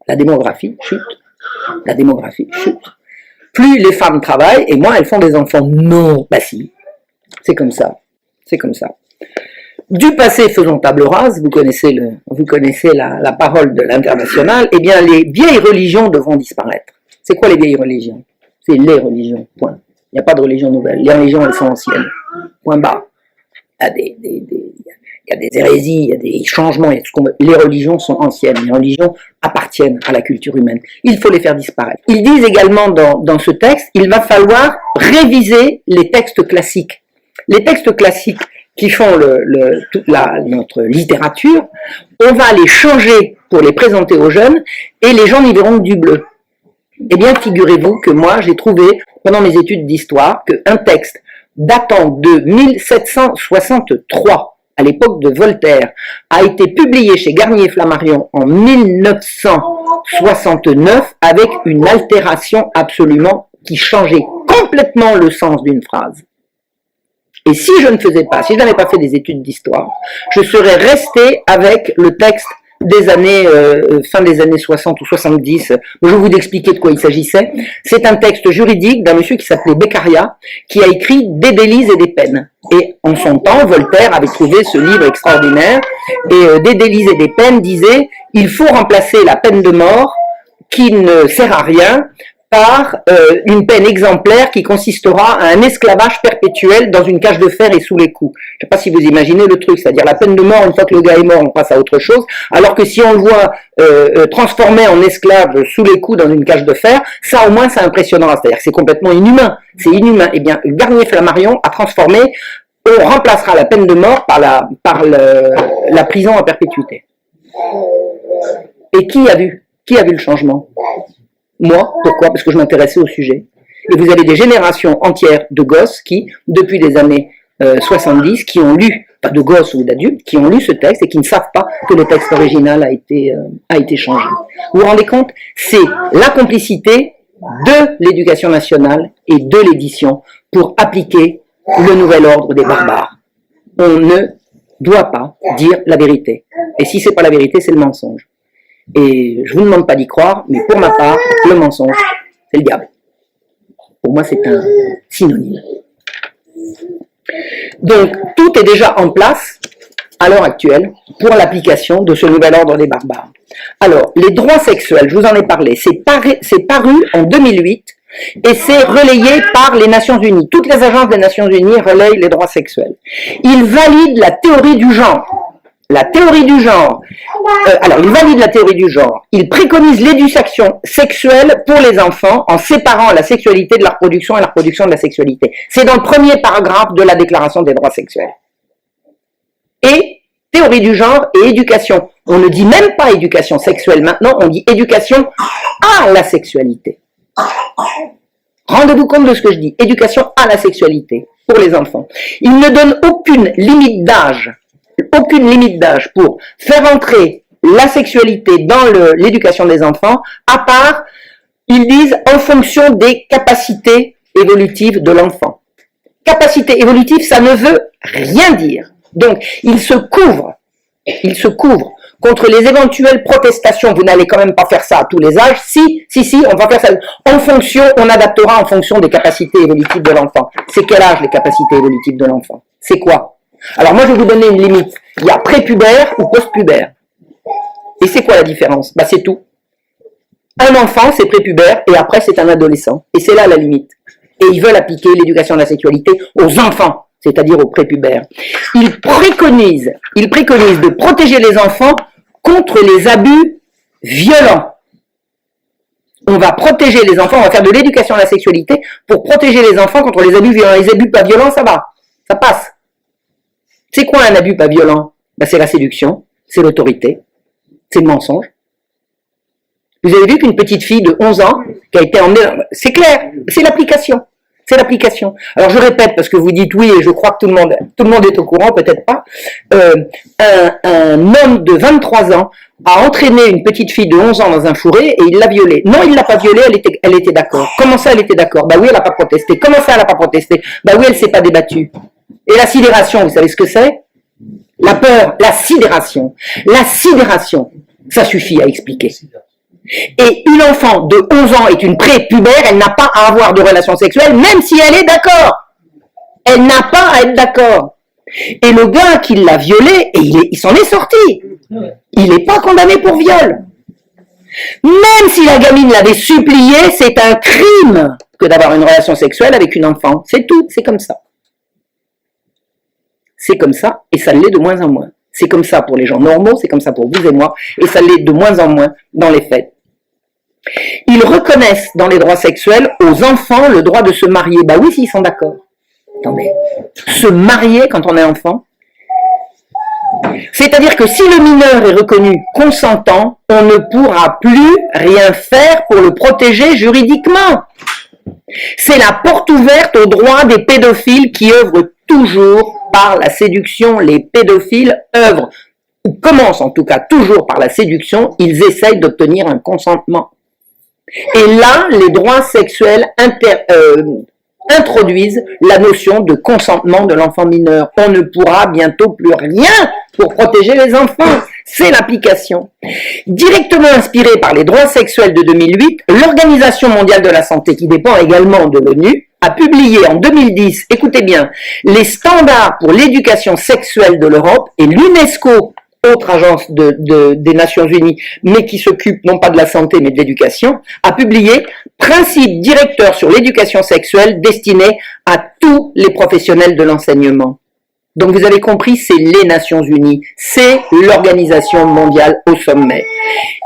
la démographie chute, la démographie chute. Plus les femmes travaillent et moins elles font des enfants. Non, bah si, c'est comme ça, c'est comme ça. du passé faisons table rase, vous connaissez la parole de l'Internationale, eh bien les vieilles religions devront disparaître. C'est quoi les vieilles religions? C'est les religions, point. Il n'y a pas de religion nouvelle. Les religions, elles sont anciennes. Point barre. Il y a des hérésies, il y a des changements, il y a tout ce qu'on veut. Les religions sont anciennes. Les religions appartiennent à la culture humaine. Il faut les faire disparaître. Ils disent également dans ce texte, il va falloir réviser les textes classiques. Les textes classiques qui font notre littérature, on va les changer pour les présenter aux jeunes et les gens n'y verront que du bleu. Eh bien, figurez-vous que moi, j'ai trouvé, pendant mes études d'histoire, qu'un texte datant de 1763, à l'époque de Voltaire, a été publié chez Garnier-Flammarion en 1969 avec une altération absolument qui changeait complètement le sens d'une phrase. Et si je ne faisais pas, si je n'avais pas fait des études d'histoire, je serais resté avec le texte des années, fin des années 60 ou 70, je vais vous expliquer de quoi il s'agissait. C'est un texte juridique d'un monsieur qui s'appelait Beccaria, qui a écrit Des délices et des peines. Et en son temps, Voltaire avait trouvé ce livre extraordinaire, et Des délices et des peines disait, il faut remplacer la peine de mort, qui ne sert à rien, par une peine exemplaire qui consistera à un esclavage perpétuel dans une cage de fer et sous les coups. Je ne sais pas si vous imaginez le truc, c'est-à-dire la peine de mort, une fois que le gars est mort, on passe à autre chose, alors que si on le voit transformé en esclave sous les coups dans une cage de fer, ça au moins ça impressionnera, c'est-à-dire que c'est complètement inhumain, c'est inhumain. Eh bien, Garnier-Flammarion a transformé, on remplacera la peine de mort par la prison à perpétuité. Et qui a vu le changement? Moi, pourquoi? Parce que je m'intéressais au sujet. Et vous avez des générations entières de gosses qui, depuis les années 70, qui ont lu, pas de gosses ou d'adultes, qui ont lu ce texte et qui ne savent pas que le texte original a été changé. Vous vous rendez compte? C'est la complicité de l'éducation nationale et de l'édition pour appliquer le nouvel ordre des barbares. On ne doit pas dire la vérité. Et si c'est pas la vérité, c'est le mensonge. Et je vous demande pas d'y croire, mais pour ma part, le mensonge, c'est le diable. Pour moi, c'est un synonyme. Donc, tout est déjà en place, à l'heure actuelle, pour l'application de ce nouvel ordre des barbares. Alors, les droits sexuels, je vous en ai parlé, c'est paru en 2008, et c'est relayé par les Nations Unies. Toutes les agences des Nations Unies relayent les droits sexuels. Ils valident la théorie du genre. La théorie du genre, il valide la théorie du genre, il préconise l'éducation sexuelle pour les enfants en séparant la sexualité de la reproduction et la reproduction de la sexualité. C'est dans le premier paragraphe de la Déclaration des droits sexuels. Et théorie du genre et éducation. On ne dit même pas éducation sexuelle maintenant, on dit éducation à la sexualité. Rendez-vous compte de ce que je dis, éducation à la sexualité pour les enfants. Il ne donne aucune limite d'âge pour faire entrer la sexualité dans l'éducation des enfants, à part, ils disent, en fonction des capacités évolutives de l'enfant. Capacité évolutive, ça ne veut rien dire. Donc, il se couvre contre les éventuelles protestations. Vous n'allez quand même pas faire ça à tous les âges. Si, on va faire ça. On adaptera en fonction des capacités évolutives de l'enfant. C'est quel âge les capacités évolutives de l'enfant? C'est quoi? Alors moi je vais vous donner une limite. Il y a prépubère ou postpubère. Et c'est quoi la différence? C'est tout. Un enfant c'est prépubère et après c'est un adolescent. Et c'est là la limite. Et ils veulent appliquer l'éducation de la sexualité aux enfants, c'est-à-dire aux prépubères. Ils préconisent de protéger les enfants contre les abus violents. On va protéger les enfants, on va faire de l'éducation à la sexualité pour protéger les enfants contre les abus violents. Les abus pas violents, ça va, ça passe. C'est quoi un abus pas violent? C'est la séduction, c'est l'autorité, c'est le mensonge. Vous avez vu qu'une petite fille de 11 ans qui a été emmenée... C'est clair, c'est l'application. C'est l'application. Alors je répète, parce que vous dites oui, et je crois que tout le monde est au courant, peut-être pas. Un homme de 23 ans a entraîné une petite fille de 11 ans dans un fourré et il l'a violée. Non, il l'a pas violée, elle était d'accord. Comment ça, elle était d'accord? Oui, elle n'a pas protesté. Comment ça, elle n'a pas protesté? Oui, elle s'est pas débattue. Et la sidération, vous savez ce que c'est? La peur, la sidération. La sidération, ça suffit à expliquer. Et une enfant de 11 ans est une prépubère, elle n'a pas à avoir de relations sexuelles, même si elle est d'accord. Elle n'a pas à être d'accord. Et le gars qui l'a violé, et il s'en est sorti. Il n'est pas condamné pour viol. Même si la gamine l'avait supplié, c'est un crime que d'avoir une relation sexuelle avec une enfant. C'est tout, c'est comme ça. C'est comme ça, et ça l'est de moins en moins. C'est comme ça pour les gens normaux, c'est comme ça pour vous et moi, et ça l'est de moins en moins dans les faits. Ils reconnaissent dans les droits sexuels aux enfants le droit de se marier. Bah oui, s'ils sont d'accord. Attendez, se marier quand on est enfant, c'est-à-dire que si le mineur est reconnu consentant, on ne pourra plus rien faire pour le protéger juridiquement. C'est la porte ouverte aux droits des pédophiles qui œuvrent toujours par la séduction. Les pédophiles œuvrent, ou commencent en tout cas toujours par la séduction, ils essayent d'obtenir un consentement. Et là, les droits sexuels introduisent la notion de consentement de l'enfant mineur. On ne pourra bientôt plus rien pour protéger les enfants. C'est l'application. Directement inspirée par les droits sexuels de 2008, l'Organisation mondiale de la santé, qui dépend également de l'ONU, a publié en 2010, écoutez bien, les standards pour l'éducation sexuelle de l'Europe, et l'UNESCO, autre agence des Nations Unies, mais qui s'occupe non pas de la santé mais de l'éducation, a publié Principes directeurs sur l'éducation sexuelle destinés à tous les professionnels de l'enseignement. Donc vous avez compris, c'est les Nations Unies, c'est l'organisation mondiale au sommet.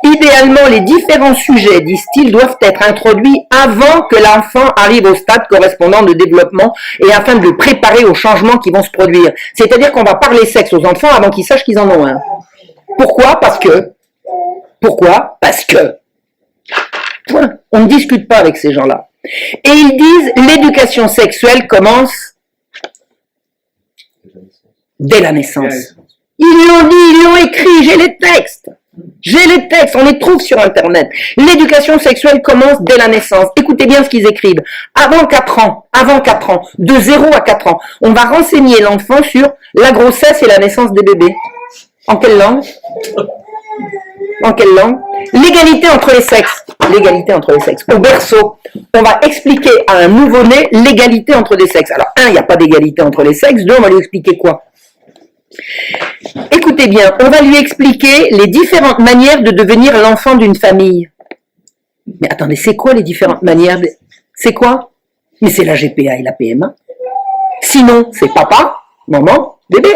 Idéalement, les différents sujets, disent-ils, doivent être introduits avant que l'enfant arrive au stade correspondant de développement et afin de le préparer aux changements qui vont se produire. C'est-à-dire qu'on va parler sexe aux enfants avant qu'ils sachent qu'ils en ont un. Pourquoi ? Parce que. Point. On ne discute pas avec ces gens-là. Et ils disent, l'éducation sexuelle commence dès la naissance. Ils l'ont dit, ils l'ont écrit, j'ai les textes, on les trouve sur Internet. L'éducation sexuelle commence dès la naissance. Écoutez bien ce qu'ils écrivent. Avant 4 ans, de 0 à 4 ans, on va renseigner l'enfant sur la grossesse et la naissance des bébés. En quelle langue ? L'égalité entre les sexes. Au berceau, on va expliquer à un nouveau-né l'égalité entre les sexes. Alors, il n'y a pas d'égalité entre les sexes. 2, on va lui expliquer quoi ? Écoutez bien, on va lui expliquer les différentes manières de devenir l'enfant d'une famille. Mais attendez, c'est quoi les différentes manières ? C'est quoi ? Mais c'est la GPA et la PMA. Sinon, c'est papa, maman, bébé.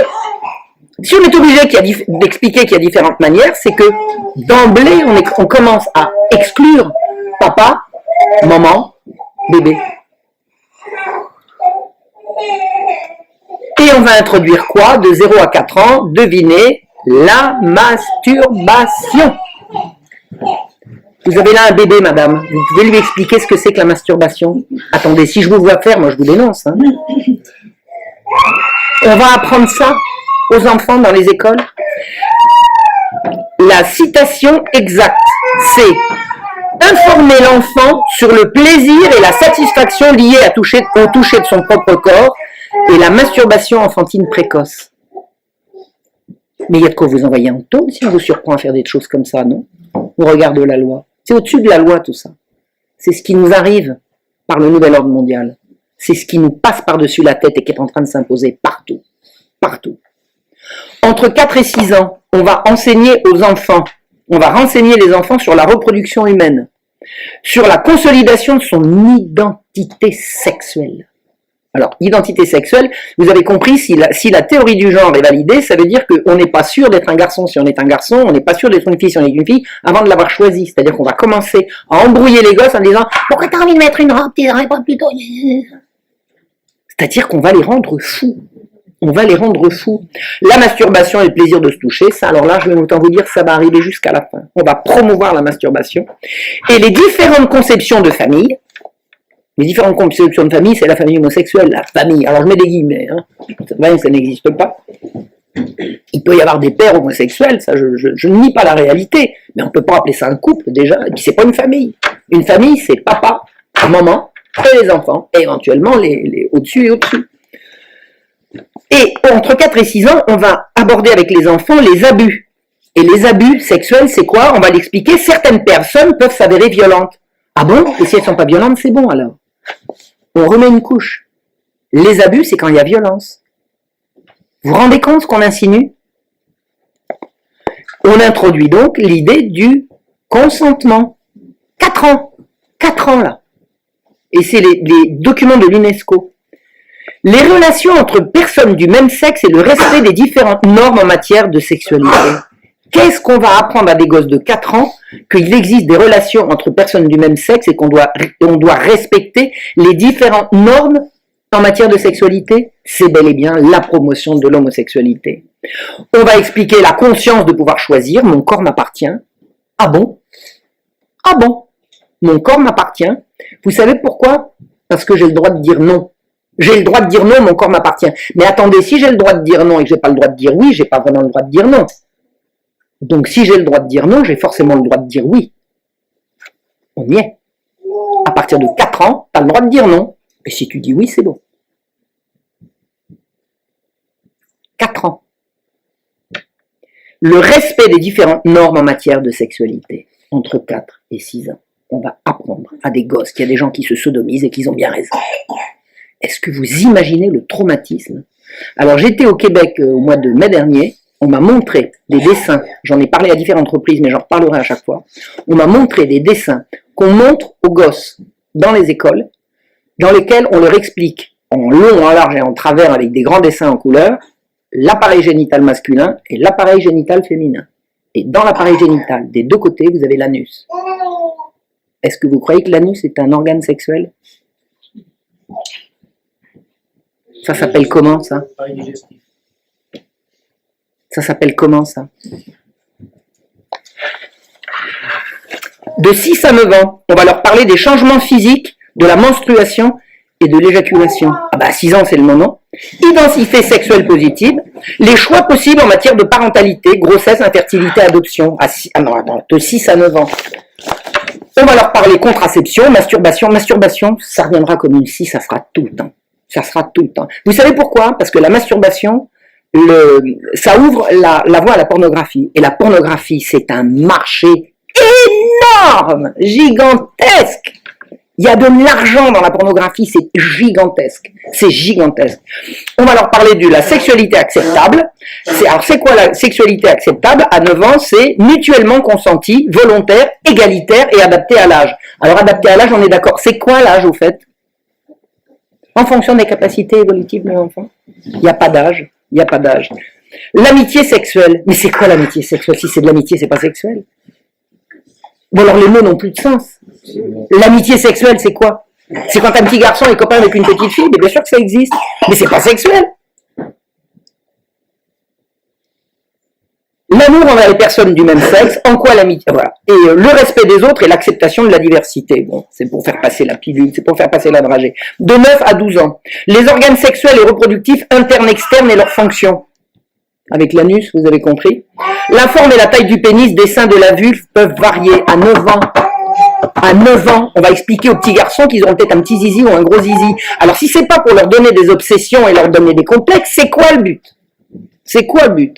Si on est obligé d'expliquer qu'il y a différentes manières, c'est que d'emblée, on commence à exclure papa, maman, bébé. Et on va introduire quoi ? De 0 à 4 ans, devinez, la masturbation. Vous avez là un bébé, madame. Vous pouvez lui expliquer ce que c'est que la masturbation ? Attendez, si je vous vois faire, moi je vous dénonce. Hein. On va apprendre ça aux enfants dans les écoles. La citation exacte, c'est « Informer l'enfant sur le plaisir et la satisfaction liés au toucher de son propre corps et la masturbation enfantine précoce. » Mais il y a de quoi vous envoyer en tôle si on vous surprend à faire des choses comme ça, non ? Au regard de la loi. C'est au-dessus de la loi tout ça. C'est ce qui nous arrive par le nouvel ordre mondial. C'est ce qui nous passe par-dessus la tête et qui est en train de s'imposer partout. Partout. Entre 4 et 6 ans, on va enseigner aux enfants, on va renseigner les enfants sur la reproduction humaine, sur la consolidation de son identité sexuelle. Alors, identité sexuelle, vous avez compris, si la théorie du genre est validée, ça veut dire qu'on n'est pas sûr d'être un garçon si on est un garçon, on n'est pas sûr d'être une fille si on est une fille, avant de l'avoir choisi. C'est-à-dire qu'on va commencer à embrouiller les gosses en disant « Pourquoi t'as envie de mettre une robe, tu n'aurais pas plutôt... » C'est-à-dire qu'on va les rendre fous. La masturbation et le plaisir de se toucher, ça, alors là, je vais autant vous dire, ça va arriver jusqu'à la fin. On va promouvoir la masturbation. Et les différentes conceptions de famille, c'est la famille homosexuelle, la famille. Alors je mets des guillemets, hein. Ça n'existe pas. Il peut y avoir des pères homosexuels, ça, je ne nie pas la réalité, mais on ne peut pas appeler ça un couple déjà, et puis c'est pas une famille. Une famille, c'est papa, maman, et les enfants, et éventuellement les au-dessus et au-dessus. Et entre 4 et 6 ans, on va aborder avec les enfants les abus. Et les abus sexuels, c'est quoi ? On va l'expliquer. Certaines personnes peuvent s'avérer violentes. Ah bon ? Et si elles ne sont pas violentes, c'est bon alors. On remet une couche. Les abus, c'est quand il y a violence. Vous vous rendez compte ce qu'on insinue? On introduit donc l'idée du consentement. 4 ans. 4 ans là. Et c'est les documents de l'UNESCO. Les relations entre personnes du même sexe et le respect des différentes normes en matière de sexualité. Qu'est-ce qu'on va apprendre à des gosses de 4 ans? Qu'il existe des relations entre personnes du même sexe et qu'on doit respecter les différentes normes en matière de sexualité? C'est bel et bien la promotion de l'homosexualité. On va expliquer la conscience de pouvoir choisir. Mon corps m'appartient. Ah bon? Ah bon? Mon corps m'appartient. Vous savez pourquoi? Parce que j'ai le droit de dire non. J'ai le droit de dire non, mon corps m'appartient. Mais attendez, si j'ai le droit de dire non et que j'ai pas le droit de dire oui, j'ai pas vraiment le droit de dire non. Donc si j'ai le droit de dire non, j'ai forcément le droit de dire oui. On y est. À partir de 4 ans, tu as le droit de dire non. Et si tu dis oui, c'est bon. 4 ans. Le respect des différentes normes en matière de sexualité, entre 4 et 6 ans. On va apprendre à des gosses qu'il y a des gens qui se sodomisent et qu'ils ont bien raison. Est-ce que vous imaginez le traumatisme? Alors j'étais au Québec au mois de mai dernier, on m'a montré des dessins, j'en ai parlé à différentes reprises mais j'en reparlerai à chaque fois, on m'a montré des dessins qu'on montre aux gosses dans les écoles, dans lesquels on leur explique en long, en large et en travers avec des grands dessins en couleur, l'appareil génital masculin et l'appareil génital féminin. Et dans l'appareil génital, des deux côtés, vous avez l'anus. Est-ce que vous croyez que l'anus est un organe sexuel? Ça s'appelle comment, ça? Ça s'appelle comment, ça? De 6 à 9 ans, on va leur parler des changements physiques, de la menstruation et de l'éjaculation. Ah bah, à 6 ans, c'est le moment. Identité sexuelle positive, les choix possibles en matière de parentalité, grossesse, infertilité, adoption. De 6 à 9 ans. On va leur parler contraception, masturbation. Masturbation, ça reviendra comme une scie, ça sera tout le temps. Ça sera tout le temps. Vous savez pourquoi? Parce que la masturbation, ça ouvre la voie à la pornographie. Et la pornographie, c'est un marché énorme, gigantesque. Il y a de l'argent dans la pornographie, c'est gigantesque. C'est gigantesque. On va leur parler de la sexualité acceptable. Alors, c'est quoi la sexualité acceptable? À 9 ans, c'est mutuellement consenti, volontaire, égalitaire et adapté à l'âge. Alors, adapté à l'âge, on est d'accord. C'est quoi l'âge, au fait? En fonction des capacités évolutives de l'enfant. Il n'y a pas d'âge. Il n'y a pas d'âge. L'amitié sexuelle. Mais c'est quoi l'amitié sexuelle? Si c'est de l'amitié, c'est pas sexuel. Bon, alors les mots n'ont plus de sens. L'amitié sexuelle, c'est quoi? C'est quand un petit garçon est copain avec une petite fille, mais bien sûr que ça existe. Mais c'est pas sexuel. L'amour envers les personnes du même sexe, en quoi l'amitié? Voilà. Et le respect des autres et l'acceptation de la diversité. Bon, c'est pour faire passer la pilule, c'est pour faire passer la dragée. De 9 à 12 ans. Les organes sexuels et reproductifs internes, externes et leurs fonctions. Avec l'anus, vous avez compris. La forme et la taille du pénis, des seins, de la vulve peuvent varier à 9 ans. À 9 ans, on va expliquer aux petits garçons qu'ils auront peut-être un petit zizi ou un gros zizi. Alors si c'est pas pour leur donner des obsessions et leur donner des complexes, c'est quoi le but? C'est quoi le but?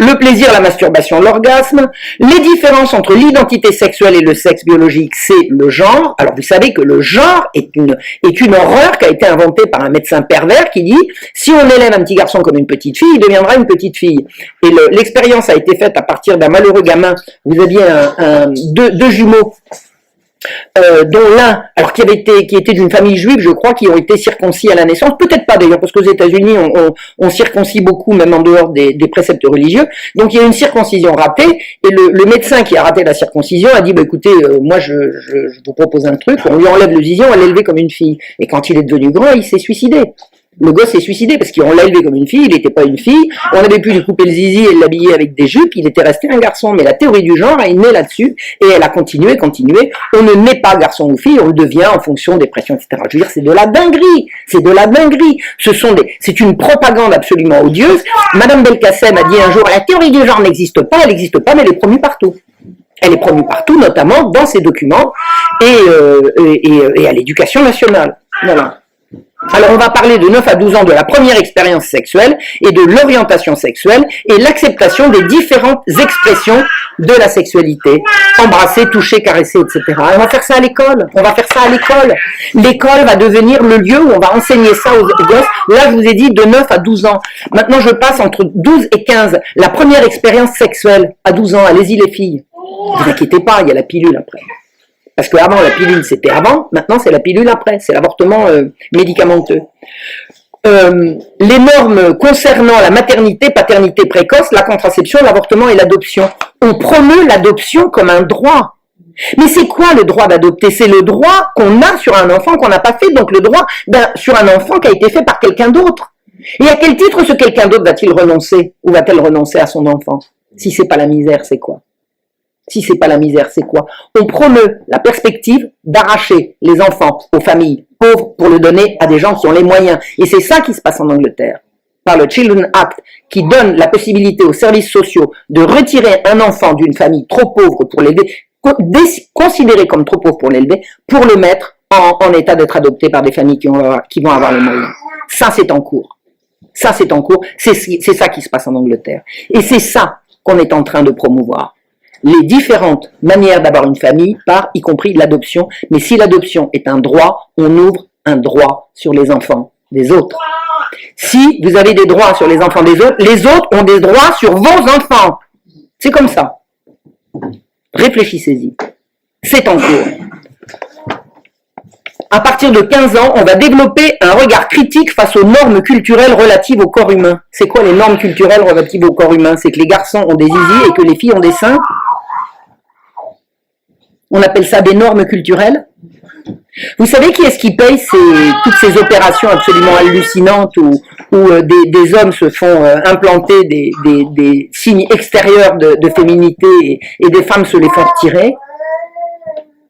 Le plaisir, la masturbation, l'orgasme, les différences entre l'identité sexuelle et le sexe biologique, c'est le genre. Alors vous savez que le genre est une horreur qui a été inventée par un médecin pervers qui dit si on élève un petit garçon comme une petite fille, il deviendra une petite fille. Et l'expérience a été faite à partir d'un malheureux gamin. Vous aviez deux jumeaux. Dont l'un, alors qui était d'une famille juive, je crois, qui ont été circoncis à la naissance, peut-être pas d'ailleurs, parce qu'aux États-Unis, on circoncie beaucoup, même en dehors des préceptes religieux. Donc il y a eu une circoncision ratée, et le médecin qui a raté la circoncision a dit, bah, écoutez, moi je vous propose un truc, on lui enlève le zizi, on va l'élever comme une fille. Et quand il est devenu grand, il s'est suicidé. Le gosse s'est suicidé parce qu'on l'a élevé comme une fille, il n'était pas une fille, on avait pu lui couper le zizi et l'habiller avec des jupes, il était resté un garçon. Mais la théorie du genre est née là-dessus et elle a continué. On ne naît pas garçon ou fille, on le devient en fonction des pressions, etc. Je veux dire, c'est de la dinguerie, c'est une propagande absolument odieuse. Madame Belkacem a dit un jour, la théorie du genre n'existe pas, elle n'existe pas, mais elle est promue partout. Elle est promue partout, notamment dans ses documents et à l'éducation nationale. Voilà. Alors on va parler de 9 à 12 ans de la première expérience sexuelle et de l'orientation sexuelle et l'acceptation des différentes expressions de la sexualité. Embrasser, toucher, caresser, etc. Et on va faire ça à l'école. L'école va devenir le lieu où on va enseigner ça aux gosses. Là, je vous ai dit de 9 à 12 ans. Maintenant, je passe entre 12 et 15. La première expérience sexuelle à 12 ans. Allez-y les filles. Ne vous inquiétez pas, il y a la pilule après. Parce qu'avant, la pilule, c'était avant. Maintenant, c'est la pilule après. C'est l'avortement médicamenteux. Les normes concernant la maternité, paternité précoce, la contraception, l'avortement et l'adoption. On promeut l'adoption comme un droit. Mais c'est quoi le droit d'adopter? C'est le droit qu'on a sur un enfant qu'on n'a pas fait, donc le droit sur un enfant qui a été fait par quelqu'un d'autre. Et à quel titre ce quelqu'un d'autre va-t-il renoncer ou va-t-elle renoncer à son enfant? Si c'est pas la misère, c'est quoi? Si c'est pas la misère, c'est quoi? On promeut la perspective d'arracher les enfants aux familles pauvres pour le donner à des gens qui ont les moyens. Et c'est ça qui se passe en Angleterre, par le Children Act, qui donne la possibilité aux services sociaux de retirer un enfant d'une famille trop pauvre pour l'élever, considéré comme trop pauvre pour l'élever, pour le mettre en état d'être adopté par des familles qui vont avoir les moyens. Ça, c'est en cours. Ça, c'est en cours. C'est ça qui se passe en Angleterre. Et c'est ça qu'on est en train de promouvoir. Les différentes manières d'avoir une famille, y compris l'adoption. Mais si l'adoption est un droit, on ouvre un droit sur les enfants des autres. Si vous avez des droits sur les enfants des autres, les autres ont des droits sur vos enfants. C'est comme ça. Réfléchissez-y. C'est en cours. À partir de 15 ans, on va développer un regard critique face aux normes culturelles relatives au corps humain. C'est quoi les normes culturelles relatives au corps humain? C'est que les garçons ont des zizis et que les filles ont des seins. On appelle ça des normes culturelles. Vous savez qui est-ce qui paye toutes ces opérations absolument hallucinantes où des hommes se font implanter des signes extérieurs de féminité et des femmes se les font retirer?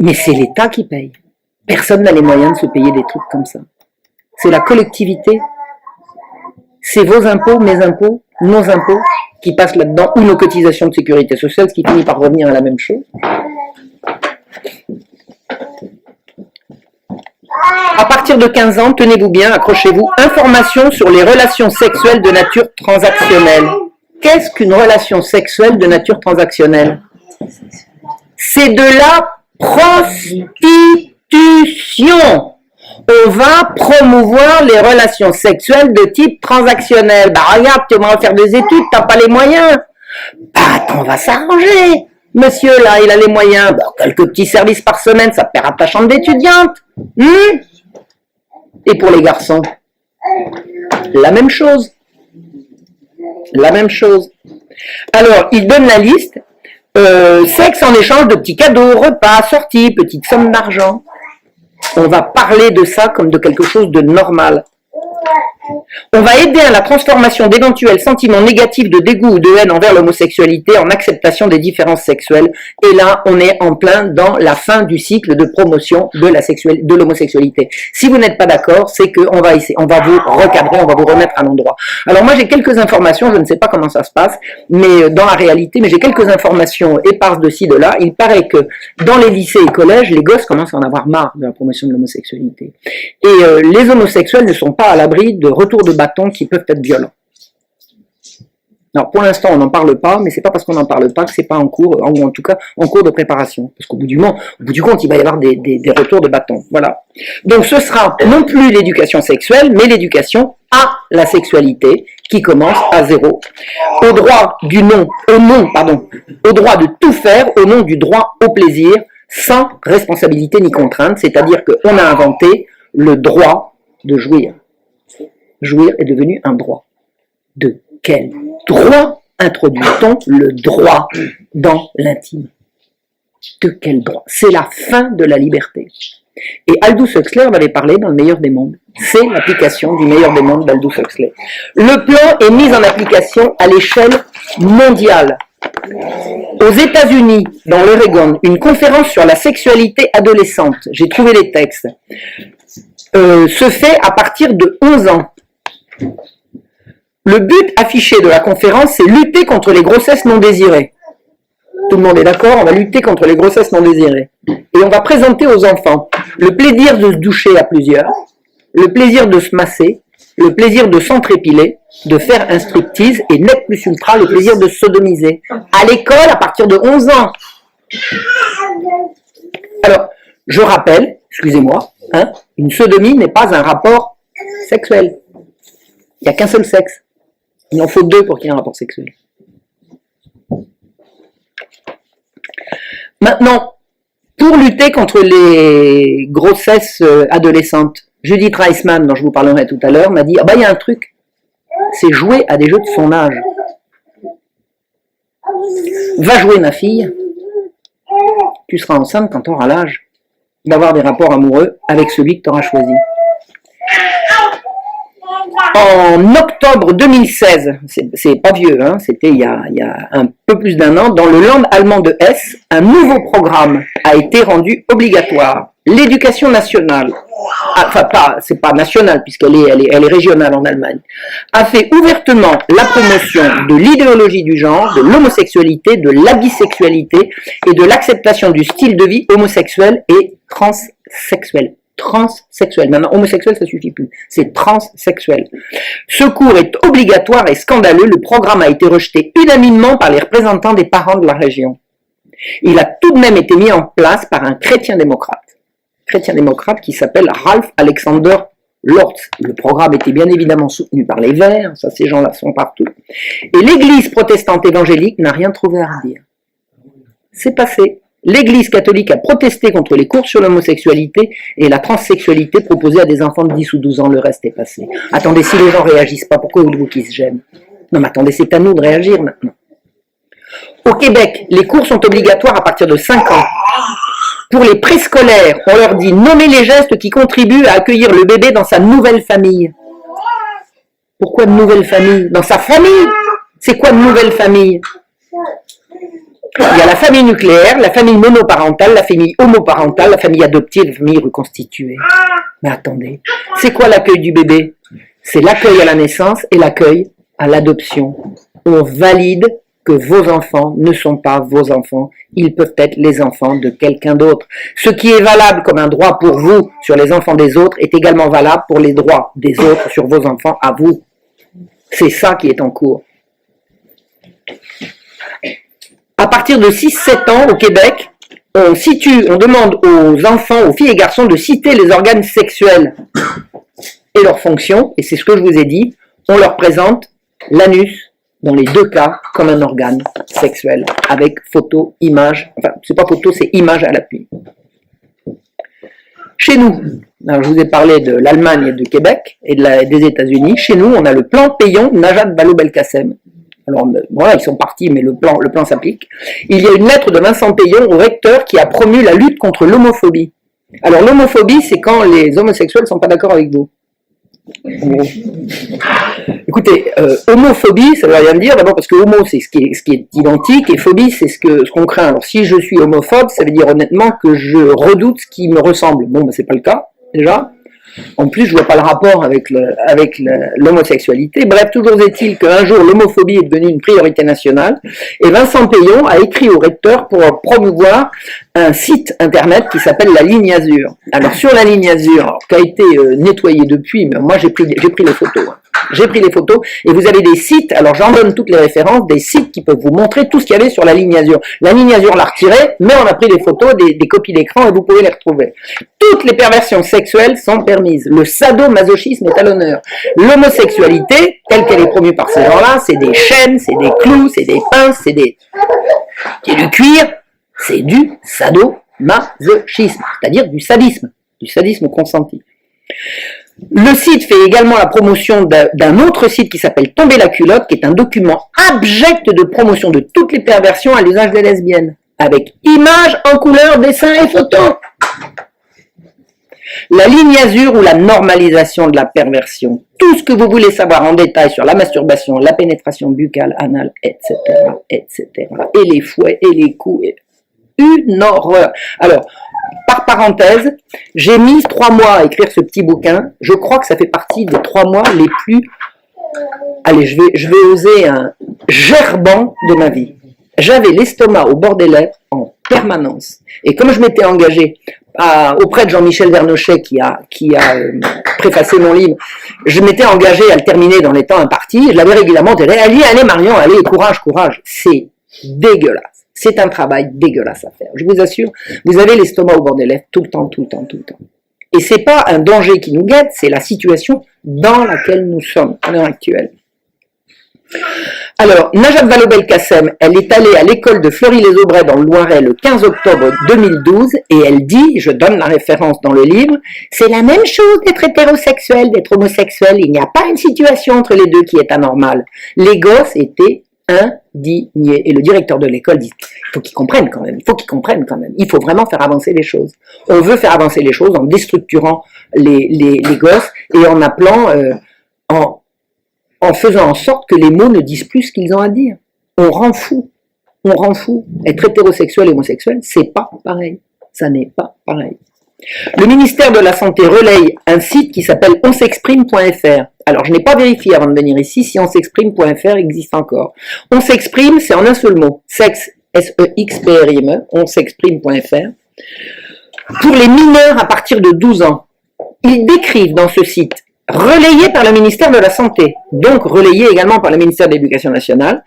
Mais c'est l'État qui paye. Personne n'a les moyens de se payer des trucs comme ça. C'est la collectivité. C'est vos impôts, mes impôts, nos impôts qui passent là-dedans, ou nos cotisations de sécurité sociale, ce qui finit par revenir à la même chose. À partir de 15 ans, tenez-vous bien, accrochez-vous, information sur les relations sexuelles de nature transactionnelle. Qu'est-ce qu'une relation sexuelle de nature transactionnelle? C'est de la prostitution. On va promouvoir les relations sexuelles de type transactionnel. Bah regarde, tu vas faire des études, t'as pas les moyens. Bah on va s'arranger. Monsieur là, il a les moyens. Bah, quelques petits services par semaine, ça te paiera ta chambre d'étudiante. Et pour les garçons, la même chose. La même chose. Alors, il donne la liste. Sexe en échange de petits cadeaux, repas, sorties, petites sommes d'argent. On va parler de ça comme de quelque chose de normal. On va aider à la transformation d'éventuels sentiments négatifs de dégoût ou de haine envers l'homosexualité en acceptation des différences sexuelles. Et là, on est en plein dans la fin du cycle de promotion de l'homosexualité. Si vous n'êtes pas d'accord, c'est qu'on va vous recadrer, on va vous remettre à l'endroit. Alors moi, j'ai quelques informations, je ne sais pas comment ça se passe, mais dans la réalité, mais j'ai quelques informations éparses de ci, de là. Il paraît que dans les lycées et collèges, les gosses commencent à en avoir marre de la promotion de l'homosexualité. Et les homosexuels ne sont pas à l'abri de retours de bâton qui peuvent être violents. Alors pour l'instant on n'en parle pas, mais c'est pas parce qu'on n'en parle pas que c'est pas en cours, ou en tout cas en cours de préparation. Parce qu'au bout du compte, il va y avoir des retours de bâton. Voilà. Donc ce sera non plus l'éducation sexuelle, mais l'éducation à la sexualité qui commence à zéro. Au droit de tout faire au nom du droit au plaisir, sans responsabilité ni contrainte, c'est-à-dire qu'on a inventé le droit de jouir. Jouir est devenu un droit. De quel droit introduit-on le droit dans l'intime? De quel droit? C'est la fin de la liberté. Et Aldous Huxley en avait parlé dans Le Meilleur des Mondes. C'est l'application du Meilleur des Mondes d'Aldous Huxley. Le plan est mis en application à l'échelle mondiale. Aux États-Unis, dans l'Oregon, une conférence sur la sexualité adolescente, j'ai trouvé les textes, se fait à partir de 11 ans. Le but affiché de la conférence, c'est lutter contre les grossesses non désirées. Tout le monde est d'accord, on va lutter contre les grossesses non désirées. Et on va présenter aux enfants le plaisir de se doucher à plusieurs, le plaisir de se masser, le plaisir de s'entrépiler, de faire un striptease et net plus ultra, le plaisir de sodomiser. À l'école, à partir de 11 ans. Alors, je rappelle, excusez-moi, hein, une sodomie n'est pas un rapport sexuel. Il n'y a qu'un seul sexe. Il en faut deux pour qu'il y ait un rapport sexuel. Maintenant, pour lutter contre les grossesses adolescentes, Judith Reisman, dont je vous parlerai tout à l'heure, m'a dit « Ah bah il y a un truc, c'est jouer à des jeux de son âge. Va jouer ma fille, tu seras enceinte quand tu auras l'âge d'avoir des rapports amoureux avec celui que tu auras choisi. » En octobre 2016, c'est pas vieux, hein, c'était il y a un peu plus d'un an, dans le Land allemand de Hesse, un nouveau programme a été rendu obligatoire. L'éducation nationale, enfin c'est pas nationale puisqu'elle est régionale en Allemagne, a fait ouvertement la promotion de l'idéologie du genre, de l'homosexualité, de la bisexualité et de l'acceptation du style de vie homosexuel et transsexuel. Transsexuel. Maintenant, homosexuel, ça suffit plus. C'est transsexuel. Ce cours est obligatoire et scandaleux. Le programme a été rejeté unanimement par les représentants des parents de la région. Il a tout de même été mis en place par un chrétien démocrate qui s'appelle Ralph Alexander Lorz. Le programme était bien évidemment soutenu par les Verts, ça ces gens-là sont partout. Et l'église protestante évangélique n'a rien trouvé à redire. C'est passé. L'église catholique a protesté contre les cours sur l'homosexualité et la transsexualité proposée à des enfants de 10 ou 12 ans, le reste est passé. Attendez, si les gens réagissent pas, pourquoi voulez-vous qu'ils se gênent? Non mais attendez, c'est à nous de réagir maintenant. Au Québec, les cours sont obligatoires à partir de 5 ans. Pour les préscolaires, on leur dit nommer les gestes qui contribuent à accueillir le bébé dans sa nouvelle famille. Pourquoi de nouvelle famille? Dans sa famille? C'est quoi de nouvelle famille? Il y a la famille nucléaire, la famille monoparentale, la famille homoparentale, la famille adoptive, la famille reconstituée. Mais attendez, c'est quoi l'accueil du bébé? C'est l'accueil à la naissance et l'accueil à l'adoption. On valide que vos enfants ne sont pas vos enfants, ils peuvent être les enfants de quelqu'un d'autre. Ce qui est valable comme un droit pour vous sur les enfants des autres est également valable pour les droits des autres sur vos enfants à vous. C'est ça qui est en cours. À partir de 6-7 ans au Québec, on demande aux enfants, aux filles et garçons de citer les organes sexuels et leurs fonctions, et c'est ce que je vous ai dit, on leur présente l'anus, dans les deux cas, comme un organe sexuel, avec photo, image, enfin c'est pas photo, c'est image à l'appui. Chez nous, alors je vous ai parlé de l'Allemagne et du Québec et des États-Unis, chez nous on a le plan Payon Najat Vallaud-Belkacem. Alors voilà, ils sont partis, mais le plan s'applique. Il y a une lettre de Vincent Payon au recteur qui a promu la lutte contre l'homophobie. Alors l'homophobie, c'est quand les homosexuels ne sont pas d'accord avec vous. En gros. Écoutez, homophobie, ça ne veut rien dire, d'abord parce que homo, c'est ce qui est identique, et phobie, c'est ce qu'on craint. Alors si je suis homophobe, ça veut dire honnêtement que je redoute ce qui me ressemble. Bon, ben, c'est pas le cas, déjà. En plus, je vois pas le rapport avec l'homosexualité. Bref, toujours est-il qu'un jour, l'homophobie est devenue une priorité nationale. Et Vincent Payon a écrit au recteur pour promouvoir un site internet qui s'appelle la Ligne Azur. Alors, sur la Ligne Azur, qui a été nettoyée depuis, mais moi j'ai pris les photos. J'ai pris les photos et vous avez des sites, alors j'en donne toutes les références, des sites qui peuvent vous montrer tout ce qu'il y avait sur la Ligne Azur. La Ligne Azur l'a retirée, mais on a pris des photos, des copies d'écran et vous pouvez les retrouver. Toutes les perversions sexuelles sont permises. Le sadomasochisme est à l'honneur. L'homosexualité, telle qu'elle est promue par ces gens-là, c'est des chaînes, c'est des clous, c'est des pinces, c'est du cuir, c'est du sadomasochisme, c'est-à-dire du sadisme consenti. Le site fait également la promotion d'un autre site qui s'appelle Tomber la culotte, qui est un document abject de promotion de toutes les perversions à l'usage des lesbiennes, avec images en couleur, dessins et photos. La Ligne Azur ou la normalisation de la perversion, tout ce que vous voulez savoir en détail sur la masturbation, la pénétration buccale, anale, etc., etc., et les fouets, et les coups, une horreur. Alors, par parenthèse, j'ai mis 3 mois à écrire ce petit bouquin. Je crois que ça fait partie des 3 mois les plus, allez, je vais oser un gerbant de ma vie. J'avais l'estomac au bord des lèvres en permanence. Et comme je m'étais engagé auprès de Jean-Michel Vernochet qui a préfacé mon livre, je m'étais engagée à le terminer dans les temps impartis, je l'avais régulièrement dit, allez Marion, allez, courage, c'est dégueulasse. C'est un travail dégueulasse à faire. Je vous assure, vous avez l'estomac au bord des lèvres tout le temps. Et c'est pas un danger qui nous guette, c'est la situation dans laquelle nous sommes à l'heure actuelle. Alors, Najat Vallaud-Belkacem, elle est allée à l'école de Fleury-les-Aubrais dans le Loiret le 15 octobre 2012 et elle dit, je donne la référence dans le livre, c'est la même chose d'être hétérosexuel, d'être homosexuel, il n'y a pas une situation entre les deux qui est anormale. Les gosses étaient indignés. Et le directeur de l'école dit, il faut qu'ils comprennent quand même, il faut vraiment faire avancer les choses. On veut faire avancer les choses en déstructurant les gosses et en appelant, en faisant en sorte que les mots ne disent plus ce qu'ils ont à dire. On rend fou. Être hétérosexuel et homosexuel, c'est pas pareil. Ça n'est pas pareil. Le ministère de la Santé relaye un site qui s'appelle onsexprime.fr. Alors, je n'ai pas vérifié avant de venir ici si onsexprime.fr existe encore. On s'exprime, c'est en un seul mot. Sexe, S-E-X-P-R-I-M-E, onsexprime.fr. Pour les mineurs à partir de 12 ans, ils décrivent dans ce site, relayé par le ministère de la Santé, donc relayé également par le ministère de l'Éducation nationale,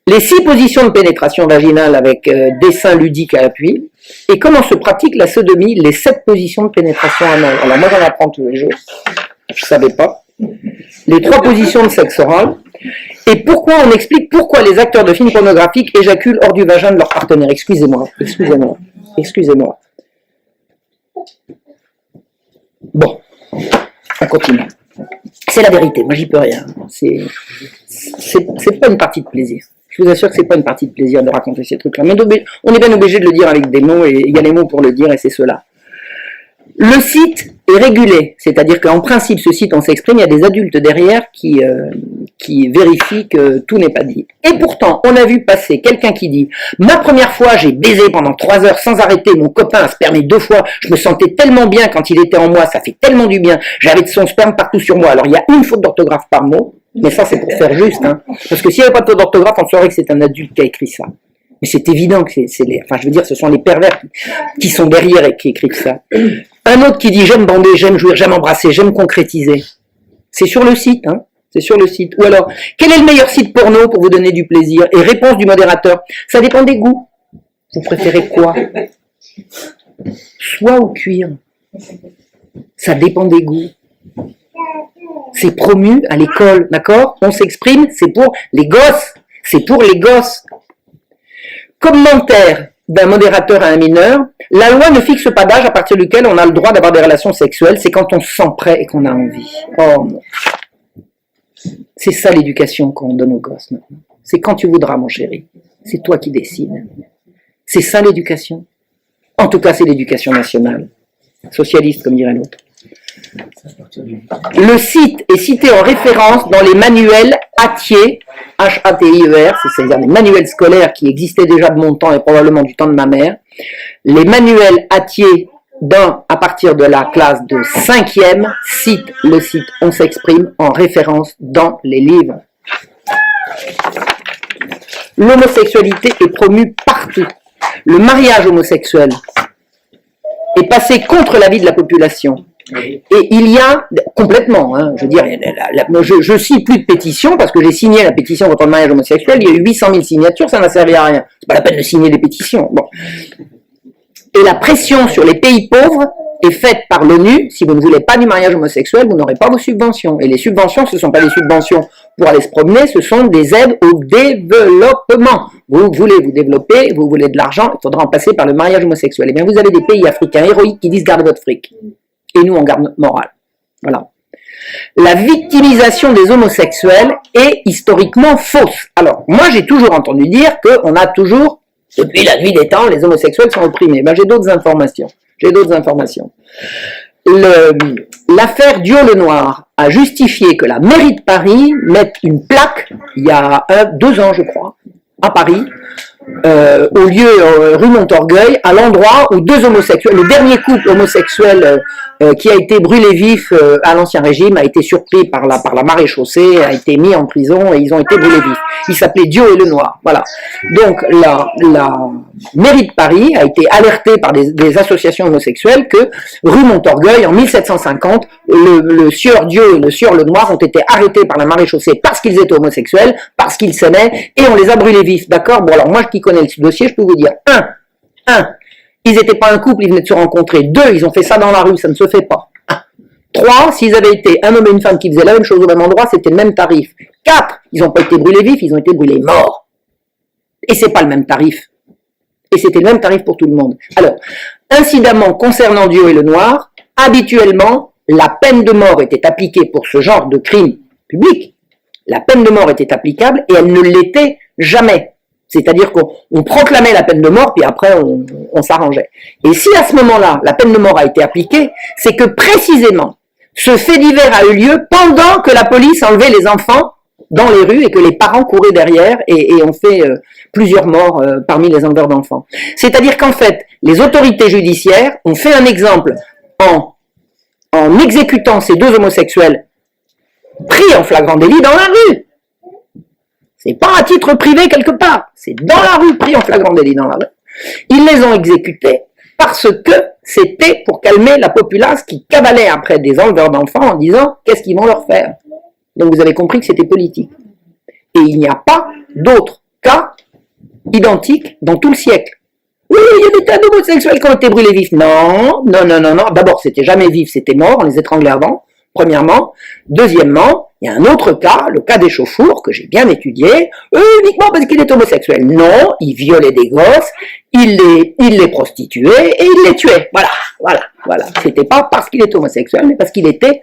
les 6 positions de pénétration vaginale avec dessin ludique à l'appui, et comment se pratique la sodomie, les 7 positions de pénétration anale. Alors moi j'en apprends tous les jours, je ne savais pas. Les 3 positions de sexe oral, et pourquoi on explique pourquoi les acteurs de films pornographiques éjaculent hors du vagin de leur partenaire. Excusez-moi. Bon, on continue. C'est la vérité, moi j'y peux rien. C'est pas une partie de plaisir. Je vous assure que c'est pas une partie de plaisir de raconter ces trucs-là. Mais on est bien obligé de le dire avec des mots, et il y a les mots pour le dire, et c'est cela. Le site est régulé, c'est-à-dire qu'en principe, ce site, on s'exprime, il y a des adultes derrière qui vérifient que tout n'est pas dit. Et pourtant, on a vu passer quelqu'un qui dit « Ma première fois, j'ai baisé pendant 3 heures sans arrêter, mon copain a spermé 2 fois, je me sentais tellement bien quand il était en moi, ça fait tellement du bien, j'avais de son sperme partout sur moi. » Alors, il y a une faute d'orthographe par mot, mais ça, c'est pour faire juste, hein. Parce que s'il n'y avait pas de faute d'orthographe, on saurait que c'est un adulte qui a écrit ça. Mais c'est évident que ce sont les pervers qui sont derrière et qui écrivent ça. Un autre qui dit « J'aime bander, j'aime jouir, j'aime embrasser, j'aime concrétiser ». C'est sur le site, hein. C'est sur le site. Ou alors, quel est le meilleur site porno pour vous donner du plaisir? Et réponse du modérateur, ça dépend des goûts. Vous préférez quoi? Soie ou cuir? Ça dépend des goûts. C'est promu à l'école, d'accord? On s'exprime, c'est pour les gosses. C'est pour les gosses. Commentaire d'un modérateur à un mineur, la loi ne fixe pas d'âge à partir duquel on a le droit d'avoir des relations sexuelles, c'est quand on se sent prêt et qu'on a envie. Oh non. C'est ça l'éducation qu'on donne aux gosses maintenant. C'est quand tu voudras, mon chéri. C'est toi qui décides. C'est ça l'éducation. En tout cas, c'est l'éducation nationale. Socialiste, comme dirait l'autre. Le site est cité en référence dans les manuels Hatier, H-A-T-I-E-R, c'est-à-dire les manuels scolaires qui existaient déjà de mon temps et probablement du temps de ma mère. Les manuels Hatier à partir de la classe de 5e, cite le site On s'exprime en référence dans les livres. L'homosexualité est promue partout. Le mariage homosexuel est passé contre l'avis de la population. Et il y a, complètement, hein, je veux dire, je cite plus de pétitions parce que j'ai signé la pétition contre le mariage homosexuel, il y a eu 800 000 signatures, ça n'a servi à rien. C'est pas la peine de signer des pétitions. Bon. Et la pression sur les pays pauvres est faite par l'ONU. Si vous ne voulez pas du mariage homosexuel, vous n'aurez pas vos subventions. Et les subventions, ce ne sont pas des subventions pour aller se promener, ce sont des aides au développement. Vous voulez vous développer, vous voulez de l'argent, il faudra en passer par le mariage homosexuel. Eh bien, vous avez des pays africains héroïques qui disent « gardez votre fric ». Et nous, on garde notre morale. Voilà. La victimisation des homosexuels est historiquement fausse. Alors, moi, j'ai toujours entendu dire qu'on a toujours, depuis la nuit des temps, les homosexuels sont opprimés. Ben, j'ai d'autres informations. L'affaire Dieu-le-Noir a justifié que la mairie de Paris mette une plaque, il y a 2 ans, je crois, à Paris, au lieu rue Montorgueil, à l'endroit où deux homosexuels, le dernier couple homosexuel qui a été brûlé vif à l'Ancien Régime, a été surpris par la maréchaussée, a été mis en prison et ils ont été brûlés vifs. Il s'appelait Dio et le Noir. Voilà. Donc la mairie de Paris a été alertée par des associations homosexuelles que rue Montorgueil, en 1750, le sieur Dio et le sieur le Noir ont été arrêtés par la maréchaussée parce qu'ils étaient homosexuels, parce qu'ils s'aimaient, et on les a brûlés vifs. D'accord? Bon, alors moi qui connais le dossier, je peux vous dire, ils n'étaient pas un couple, ils venaient de se rencontrer. 2, ils ont fait ça dans la rue, ça ne se fait pas. 3, s'ils avaient été un homme et une femme qui faisaient la même chose au même endroit, c'était le même tarif. 4, ils n'ont pas été brûlés vifs, ils ont été brûlés morts. Et c'est pas le même tarif. Et c'était le même tarif pour tout le monde. Alors, incidemment, concernant Dio et le Noir, habituellement, la peine de mort était appliquée pour ce genre de crime public. La peine de mort était applicable et elle ne l'était jamais. C'est-à-dire qu'on proclamait la peine de mort, puis après on s'arrangeait. Et si à ce moment-là, la peine de mort a été appliquée, c'est que précisément, ce fait divers a eu lieu pendant que la police enlevait les enfants dans les rues et que les parents couraient derrière et ont fait plusieurs morts parmi les enleveurs d'enfants. C'est-à-dire qu'en fait, les autorités judiciaires ont fait un exemple en exécutant ces deux homosexuels pris en flagrant délit dans la rue. C'est pas à titre privé quelque part, c'est dans la rue, pris en flagrant délit dans la rue. Ils les ont exécutés parce que c'était pour calmer la populace qui cabalait après des enleveurs d'enfants en disant qu'est-ce qu'ils vont leur faire. Donc vous avez compris que c'était politique. Et il n'y a pas d'autres cas identiques dans tout le siècle. Oui, il y a des tas d'homosexuels qui ont été brûlés vifs. Non. D'abord, c'était jamais vif, c'était mort, on les étranglait avant, premièrement. Deuxièmement, il y a un autre cas, le cas des Chauffour, que j'ai bien étudié, uniquement parce qu'il est homosexuel. Non, il violait des gosses, il les prostituait et il les tuait. Voilà. C'était pas parce qu'il est homosexuel, mais parce qu'il était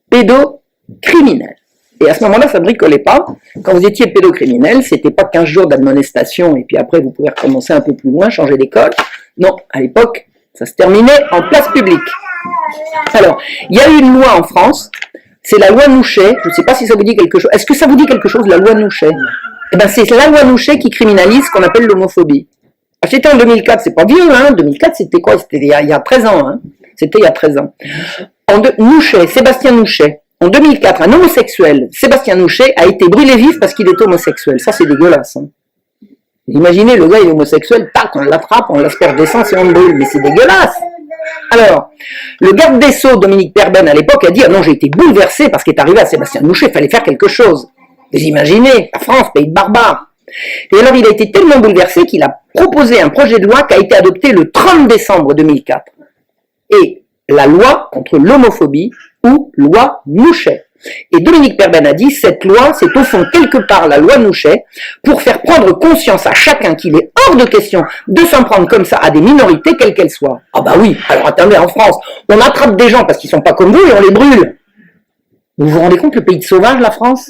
pédocriminel. Et à ce moment-là, ça ne bricolait pas. Quand vous étiez pédocriminel, c'était pas 15 jours d'admonestation et puis après vous pouvez recommencer un peu plus loin, changer d'école. Non, à l'époque, ça se terminait en place publique. Alors, il y a eu une loi en France, c'est la loi Nouchet, je ne sais pas si ça vous dit quelque chose. Est-ce que ça vous dit quelque chose, la loi Nouchet? Eh bien, c'est la loi Nouchet qui criminalise ce qu'on appelle l'homophobie. C'était en 2004, c'est pas vieux, hein. 2004, c'était quoi? C'était il y a 13 ans, hein. C'était il y a 13 ans. Nouchet, Sébastien Nouchet. En 2004, un homosexuel, Sébastien Nouchet, a été brûlé vif parce qu'il est homosexuel. Ça, c'est dégueulasse. Hein. Imaginez, le gars il est homosexuel, tac, on l'attrape, on l'asperge d'essence et on le brûle. Mais c'est dégueulasse. Alors, le garde des Sceaux, Dominique Perben, à l'époque, a dit « Ah non, j'ai été bouleversé parce qu'il est arrivé à Sébastien Nouchet, il fallait faire quelque chose. » Vous imaginez, la France, pays de barbares. Et alors, il a été tellement bouleversé qu'il a proposé un projet de loi qui a été adopté le 30 décembre 2004. Et la loi contre l'homophobie, ou loi Nouchet. Et Dominique Perben a dit, cette loi, c'est au fond quelque part la loi Nouchet, pour faire prendre conscience à chacun qu'il est hors de question de s'en prendre comme ça à des minorités, quelles qu'elles soient. Ah bah oui, alors attendez, en France, on attrape des gens parce qu'ils sont pas comme vous et on les brûle. Vous vous rendez compte le pays de sauvage, la France?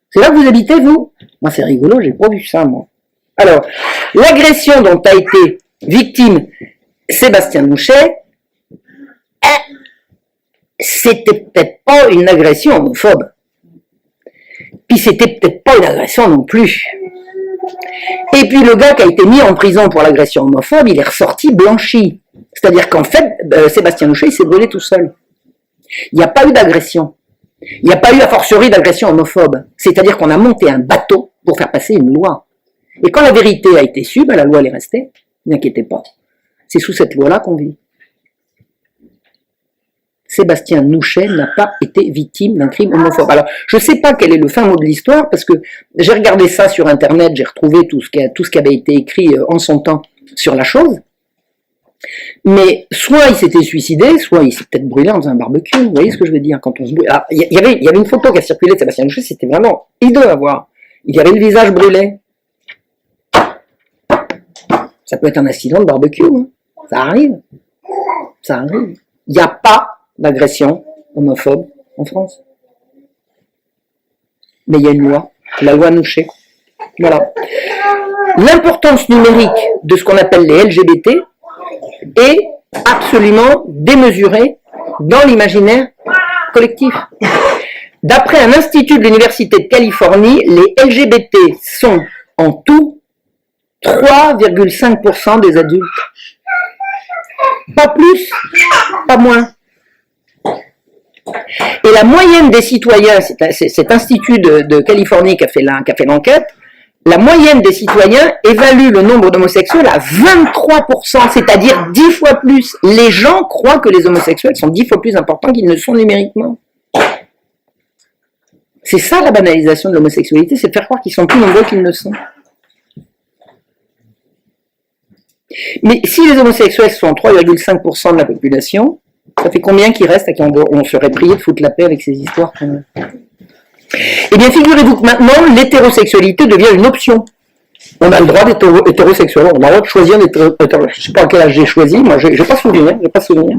C'est là que vous habitez, vous? Moi, c'est rigolo, j'ai pas vu ça, moi. Alors, l'agression dont a été victime Sébastien Nouchet, c'était peut-être pas une agression homophobe. Puis c'était peut-être pas une agression non plus. Et puis le gars qui a été mis en prison pour l'agression homophobe, il est ressorti blanchi. C'est-à-dire qu'en fait, Sébastien Nouchet, il s'est brûlé tout seul. Il n'y a pas eu d'agression. Il n'y a pas eu a fortiori d'agression homophobe. C'est-à-dire qu'on a monté un bateau pour faire passer une loi. Et quand la vérité a été su, la loi elle est restée. N'inquiétez pas. C'est sous cette loi-là qu'on vit. Sébastien Nouchet n'a pas été victime d'un crime homophobe. Alors, je ne sais pas quel est le fin mot de l'histoire, parce que j'ai regardé ça sur Internet, j'ai retrouvé tout ce qui avait été écrit en son temps sur la chose. Mais soit il s'était suicidé, soit il s'est peut-être brûlé en faisant un barbecue. Vous voyez ce que je veux dire quand on se brûle. Il y avait une photo qui a circulé de Sébastien Nouchet, c'était vraiment hideux à voir. Il y avait le visage brûlé. Ça peut être un accident de barbecue. Hein. Ça arrive. Ça arrive. Il n'y a pas d'agression homophobe en France. Mais il y a une loi, la loi Nouchet. Voilà. L'importance numérique de ce qu'on appelle les LGBT est absolument démesurée dans l'imaginaire collectif. D'après un institut de l'Université de Californie, les LGBT sont En tout, 3,5% des adultes. Pas plus, pas moins. Et la moyenne des citoyens, c'est cet institut de Californie qui a fait l'enquête, la moyenne des citoyens évalue le nombre d'homosexuels à 23%, c'est-à-dire 10 fois plus. Les gens croient que les homosexuels sont 10 fois plus importants qu'ils ne sont numériquement. C'est ça la banalisation de l'homosexualité, c'est de faire croire qu'ils sont plus nombreux qu'ils ne sont. Mais si les homosexuels sont 3,5% de la population, ça fait combien qui reste à qui on serait prié de foutre la paix avec ces histoires quand même? Eh bien, figurez-vous que maintenant, l'hétérosexualité devient une option. On a le droit d'être hétérosexuel, on a le droit de choisir d'être hétérosexuel. Je ne sais pas à quel âge j'ai choisi, moi je n'ai pas souvenir.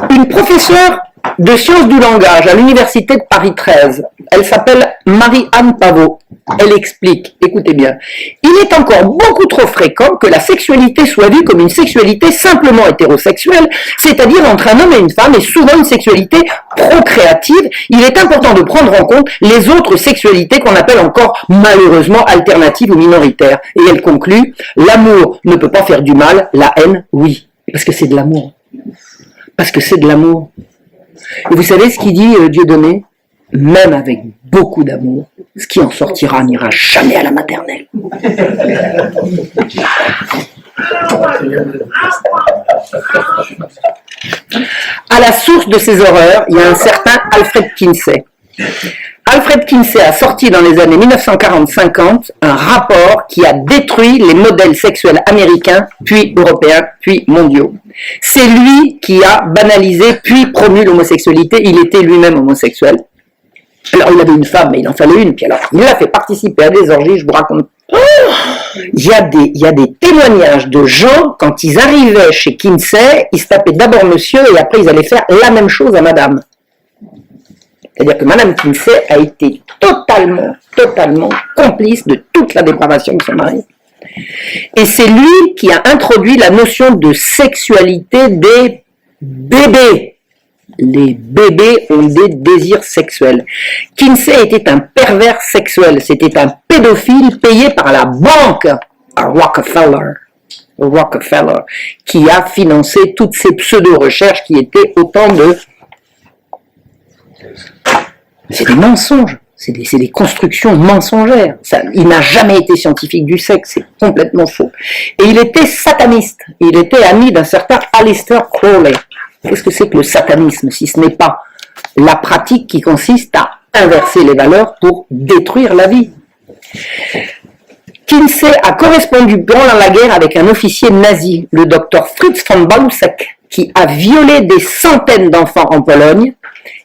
Une professeure de sciences du langage à l'université de Paris 13, elle s'appelle Marie-Anne Pavot. Elle explique, écoutez bien, il est encore beaucoup trop fréquent que la sexualité soit vue comme une sexualité simplement hétérosexuelle, c'est-à-dire entre un homme et une femme, et souvent une sexualité procréative. Il est important de prendre en compte les autres sexualités qu'on appelle encore malheureusement alternatives ou minoritaires. Et elle conclut, l'amour ne peut pas faire du mal, la haine, oui. Parce que c'est de l'amour. Parce que c'est de l'amour. Et vous savez ce qu'il dit Dieudonné? Même avec beaucoup d'amour, ce qui en sortira n'ira jamais à la maternelle. À la source de ces horreurs, il y a un certain Alfred Kinsey. Alfred Kinsey a sorti dans les années 1940-50 un rapport qui a détruit les modèles sexuels américains, puis européens, puis mondiaux. C'est lui qui a banalisé, puis promu l'homosexualité. Il était lui-même homosexuel. Alors, il avait une femme, mais il en fallait une. Puis alors, il l'a fait participer à des orgies, je vous raconte. Il y a des témoignages de gens, quand ils arrivaient chez Kinsey, ils se tapaient d'abord monsieur, et après, ils allaient faire la même chose à madame. C'est-à-dire que madame Kinsey a été totalement complice de toute la dépravation de son mari. Et c'est lui qui a introduit la notion de sexualité des bébés. Les bébés ont des désirs sexuels. Kinsey était un pervers sexuel, c'était un pédophile payé par la banque à Rockefeller, qui a financé toutes ces pseudo-recherches qui étaient autant de... C'est des mensonges, c'est des constructions mensongères. Il n'a jamais été scientifique du sexe, c'est complètement faux. Et il était sataniste, il était ami d'un certain Aleister Crowley. Qu'est-ce que c'est que le satanisme, si ce n'est pas la pratique qui consiste à inverser les valeurs pour détruire la vie? Kinsey a correspondu pendant la guerre avec un officier nazi, le docteur Fritz von Balluseck, qui a violé des centaines d'enfants en Pologne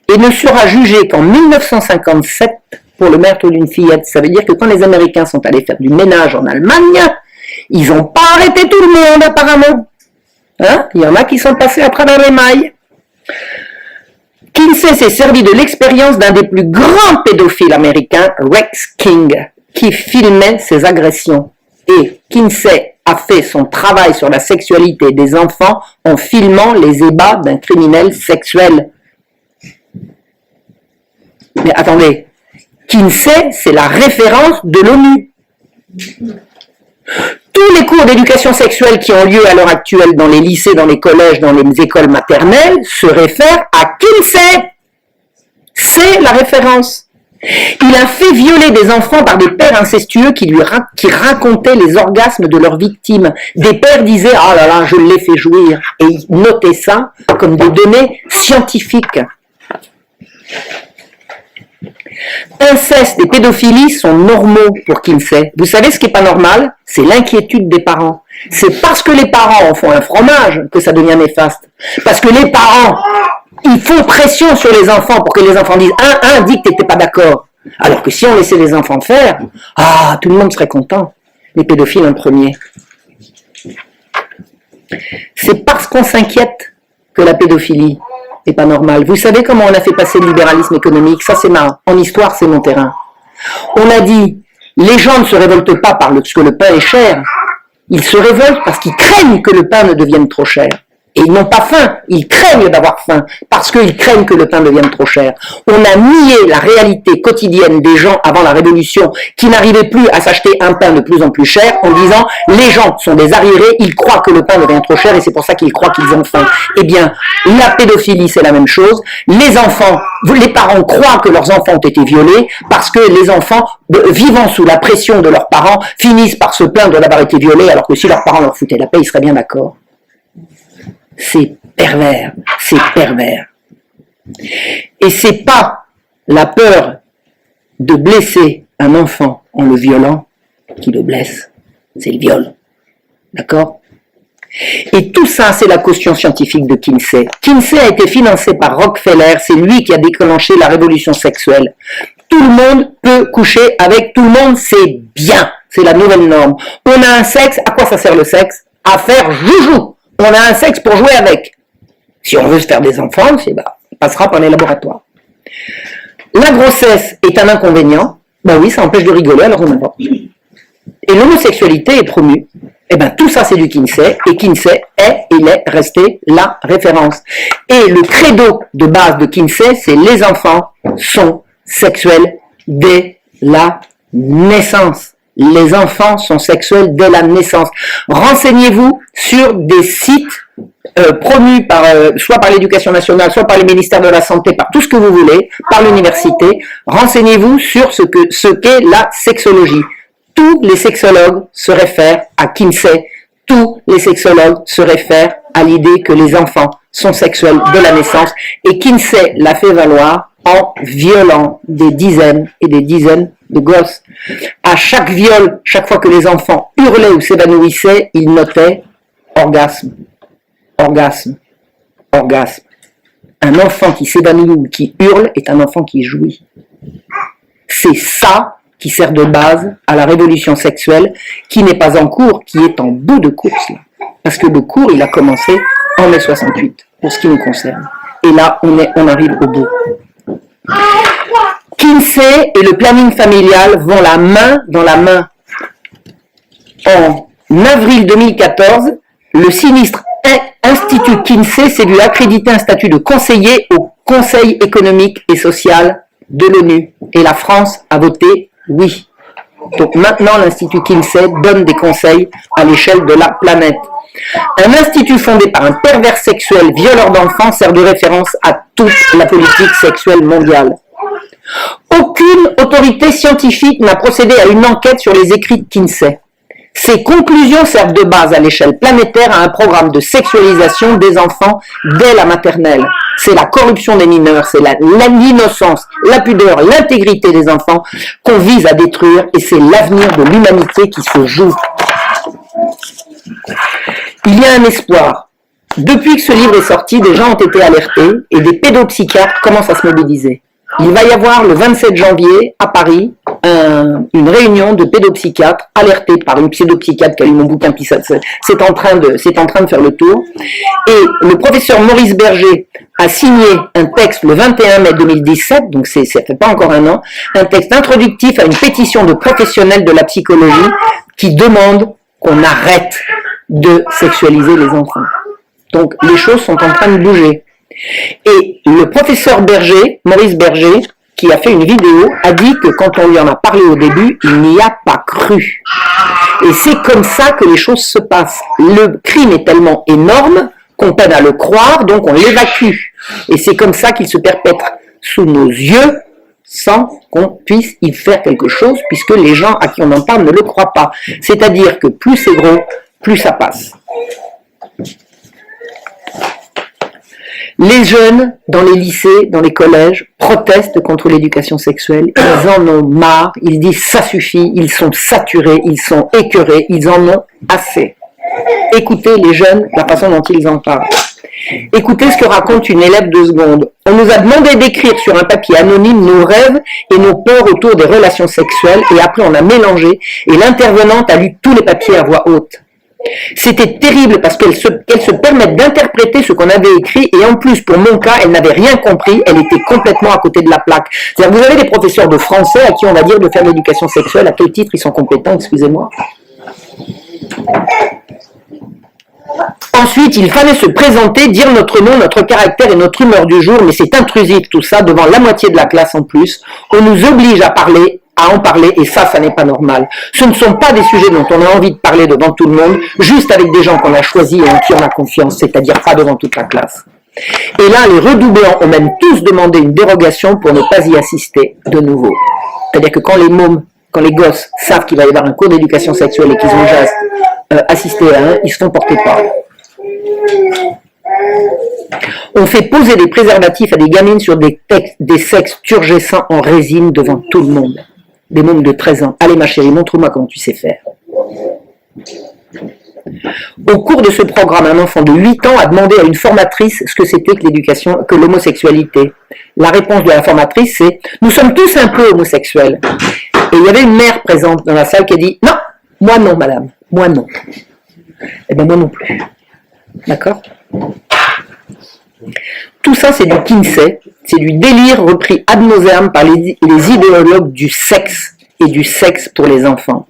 et ne sera jugé qu'en 1957 pour le meurtre d'une fillette. Ça veut dire que quand les Américains sont allés faire du ménage en Allemagne, ils n'ont pas arrêté tout le monde apparemment. Hein? Il y en a qui sont passés à travers les mailles. Kinsey s'est servi de l'expérience d'un des plus grands pédophiles américains, Rex King, qui filmait ses agressions. Et Kinsey a fait son travail sur la sexualité des enfants en filmant les ébats d'un criminel sexuel. Mais attendez, Kinsey, c'est la référence de l'ONU. Tous les cours d'éducation sexuelle qui ont lieu à l'heure actuelle dans les lycées, dans les collèges, dans les écoles maternelles se réfèrent à Kinsey. C'est la référence. Il a fait violer des enfants par des pères incestueux qui racontaient les orgasmes de leurs victimes. Des pères disaient « Ah là là, je l'ai fait jouir » et ils notaient ça comme des données scientifiques. Inceste et pédophilie sont normaux pour Kinsey. Vous savez ce qui n'est pas normal? C'est l'inquiétude des parents. C'est parce que les parents en font un fromage que ça devient néfaste. Parce que les parents, ils font pression sur les enfants pour que les enfants disent « Un dit que tu n'étais pas d'accord ». Alors que si on laissait les enfants faire, tout le monde serait content. Les pédophiles en premier. C'est parce qu'on s'inquiète que la pédophilie n'est pas normale. Vous savez comment on a fait passer le libéralisme économique? Ça, c'est en histoire, c'est mon terrain. On a dit, les gens ne se révoltent pas parce que le pain est cher. Ils se révoltent parce qu'ils craignent que le pain ne devienne trop cher. Et ils n'ont pas faim, ils craignent d'avoir faim, parce qu'ils craignent que le pain devienne trop cher. On a nié la réalité quotidienne des gens avant la Révolution, qui n'arrivaient plus à s'acheter un pain de plus en plus cher, en disant, les gens sont des arriérés, ils croient que le pain devient trop cher, et c'est pour ça qu'ils croient qu'ils ont faim. Eh bien, la pédophilie, c'est la même chose. Les enfants, les parents croient que leurs enfants ont été violés, parce que les enfants, vivant sous la pression de leurs parents, finissent par se plaindre d'avoir été violés, alors que si leurs parents leur foutaient la paix, ils seraient bien d'accord. C'est pervers, c'est pervers. Et c'est pas la peur de blesser un enfant en le violant qui le blesse, c'est le viol. D'accord? Et tout ça, c'est la caution scientifique de Kinsey. Kinsey a été financé par Rockefeller, c'est lui qui a déclenché la révolution sexuelle. Tout le monde peut coucher avec tout le monde, c'est bien, c'est la nouvelle norme. On a un sexe, à quoi ça sert le sexe? À faire joujou. On a un sexe pour jouer avec. Si on veut se faire des enfants, on passera par les laboratoires. La grossesse est un inconvénient. Ben oui, ça empêche de rigoler, alors on n'importe. Et l'homosexualité est promue. Eh ben tout ça c'est du Kinsey, et Kinsey est resté la référence. Et le credo de base de Kinsey, c'est les enfants sont sexuels dès la naissance. Les enfants sont sexuels dès la naissance. Renseignez-vous sur des sites promus soit par l'éducation nationale, soit par le ministère de la Santé, par tout ce que vous voulez, par l'université. Renseignez-vous sur ce qu'est la sexologie. Tous les sexologues se réfèrent à Kinsey. Tous les sexologues se réfèrent à l'idée que les enfants sont sexuels dès la naissance. Et Kinsey l'a fait valoir en violant des dizaines et des dizaines de gosses. À chaque viol, chaque fois que les enfants hurlaient ou s'évanouissaient, il notait orgasme, orgasme, orgasme. Un enfant qui s'évanouit ou qui hurle est un enfant qui jouit. C'est ça qui sert de base à la révolution sexuelle, qui n'est pas en cours, qui est en bout de course. Là. Parce que le cours, il a commencé en mai 68, pour ce qui nous concerne. Et là, on arrive au bout. Kinsey et le planning familial vont la main dans la main. En avril 2014, le sinistre Institut Kinsey s'est vu accréditer un statut de conseiller au Conseil économique et social de l'ONU. Et la France a voté oui. Donc maintenant, l'Institut Kinsey donne des conseils à l'échelle de la planète. Un institut fondé par un pervers sexuel violeur d'enfants sert de référence à toute la politique sexuelle mondiale. Aucune autorité scientifique n'a procédé à une enquête sur les écrits de Kinsey. Ces conclusions servent de base à l'échelle planétaire à un programme de sexualisation des enfants dès la maternelle. C'est la corruption des mineurs, c'est l'innocence, la pudeur, l'intégrité des enfants qu'on vise à détruire, et c'est l'avenir de l'humanité qui se joue. Il y a un espoir. Depuis que ce livre est sorti, des gens ont été alertés et des pédopsychiatres commencent à se mobiliser. Il va y avoir le 27 janvier à Paris une réunion de pédopsychiatres alertés par une pédopsychiatre qui a lu mon bouquin, puis c'est en train de faire le tour. Et le professeur Maurice Berger a signé un texte le 21 mai 2017, donc ça fait pas encore un an, un texte introductif à une pétition de professionnels de la psychologie qui demande qu'on arrête de sexualiser les enfants. Donc les choses sont en train de bouger. Et le professeur Berger, Maurice Berger, qui a fait une vidéo, a dit que quand on lui en a parlé au début, il n'y a pas cru. Et c'est comme ça que les choses se passent. Le crime est tellement énorme qu'on peine à le croire, donc on l'évacue. Et c'est comme ça qu'il se perpètre sous nos yeux, sans qu'on puisse y faire quelque chose, puisque les gens à qui on en parle ne le croient pas. C'est-à-dire que plus c'est gros, plus ça passe. Les jeunes, dans les lycées, dans les collèges, protestent contre l'éducation sexuelle. Ils en ont marre, ils disent ça suffit, ils sont saturés, ils sont écœurés, ils en ont assez. Écoutez les jeunes, la façon dont ils en parlent. Écoutez ce que raconte une élève de seconde. On nous a demandé d'écrire sur un papier anonyme nos rêves et nos peurs autour des relations sexuelles, et après on a mélangé, et l'intervenante a lu tous les papiers à voix haute. C'était terrible parce qu'elle se permettent d'interpréter ce qu'on avait écrit, et en plus, pour mon cas, elle n'avait rien compris, elle était complètement à côté de la plaque. C'est-à-dire, vous avez des professeurs de français à qui on va dire de faire de l'éducation sexuelle, à quel titre ils sont compétents, excusez-moi. Ensuite, il fallait se présenter, dire notre nom, notre caractère et notre humeur du jour, mais c'est intrusif tout ça, devant la moitié de la classe en plus. On nous oblige à en parler, et ça n'est pas normal. Ce ne sont pas des sujets dont on a envie de parler devant tout le monde, juste avec des gens qu'on a choisis et en qui on a confiance, c'est-à-dire pas devant toute la classe. Et là, les redoublants ont même tous demandé une dérogation pour ne pas y assister de nouveau. C'est-à-dire que quand les gosses savent qu'il va y avoir un cours d'éducation sexuelle et qu'ils ont déjà assisté à un, ils se font porter parole. On fait poser des préservatifs à des gamines sur des sexes turgescents en résine devant tout le monde. Des mômes de 13 ans. Allez ma chérie, montre-moi comment tu sais faire. Au cours de ce programme, un enfant de 8 ans a demandé à une formatrice ce que c'était que l'homosexualité. La réponse de la formatrice, c'est « Nous sommes tous un peu homosexuels ». Et il y avait une mère présente dans la salle qui a dit « Non, moi non, madame, moi non ». Eh bien, moi non plus. D'accord ? Tout ça, c'est du Kinsey, c'est du délire repris ad nauseam par les idéologues du sexe et du sexe pour les enfants.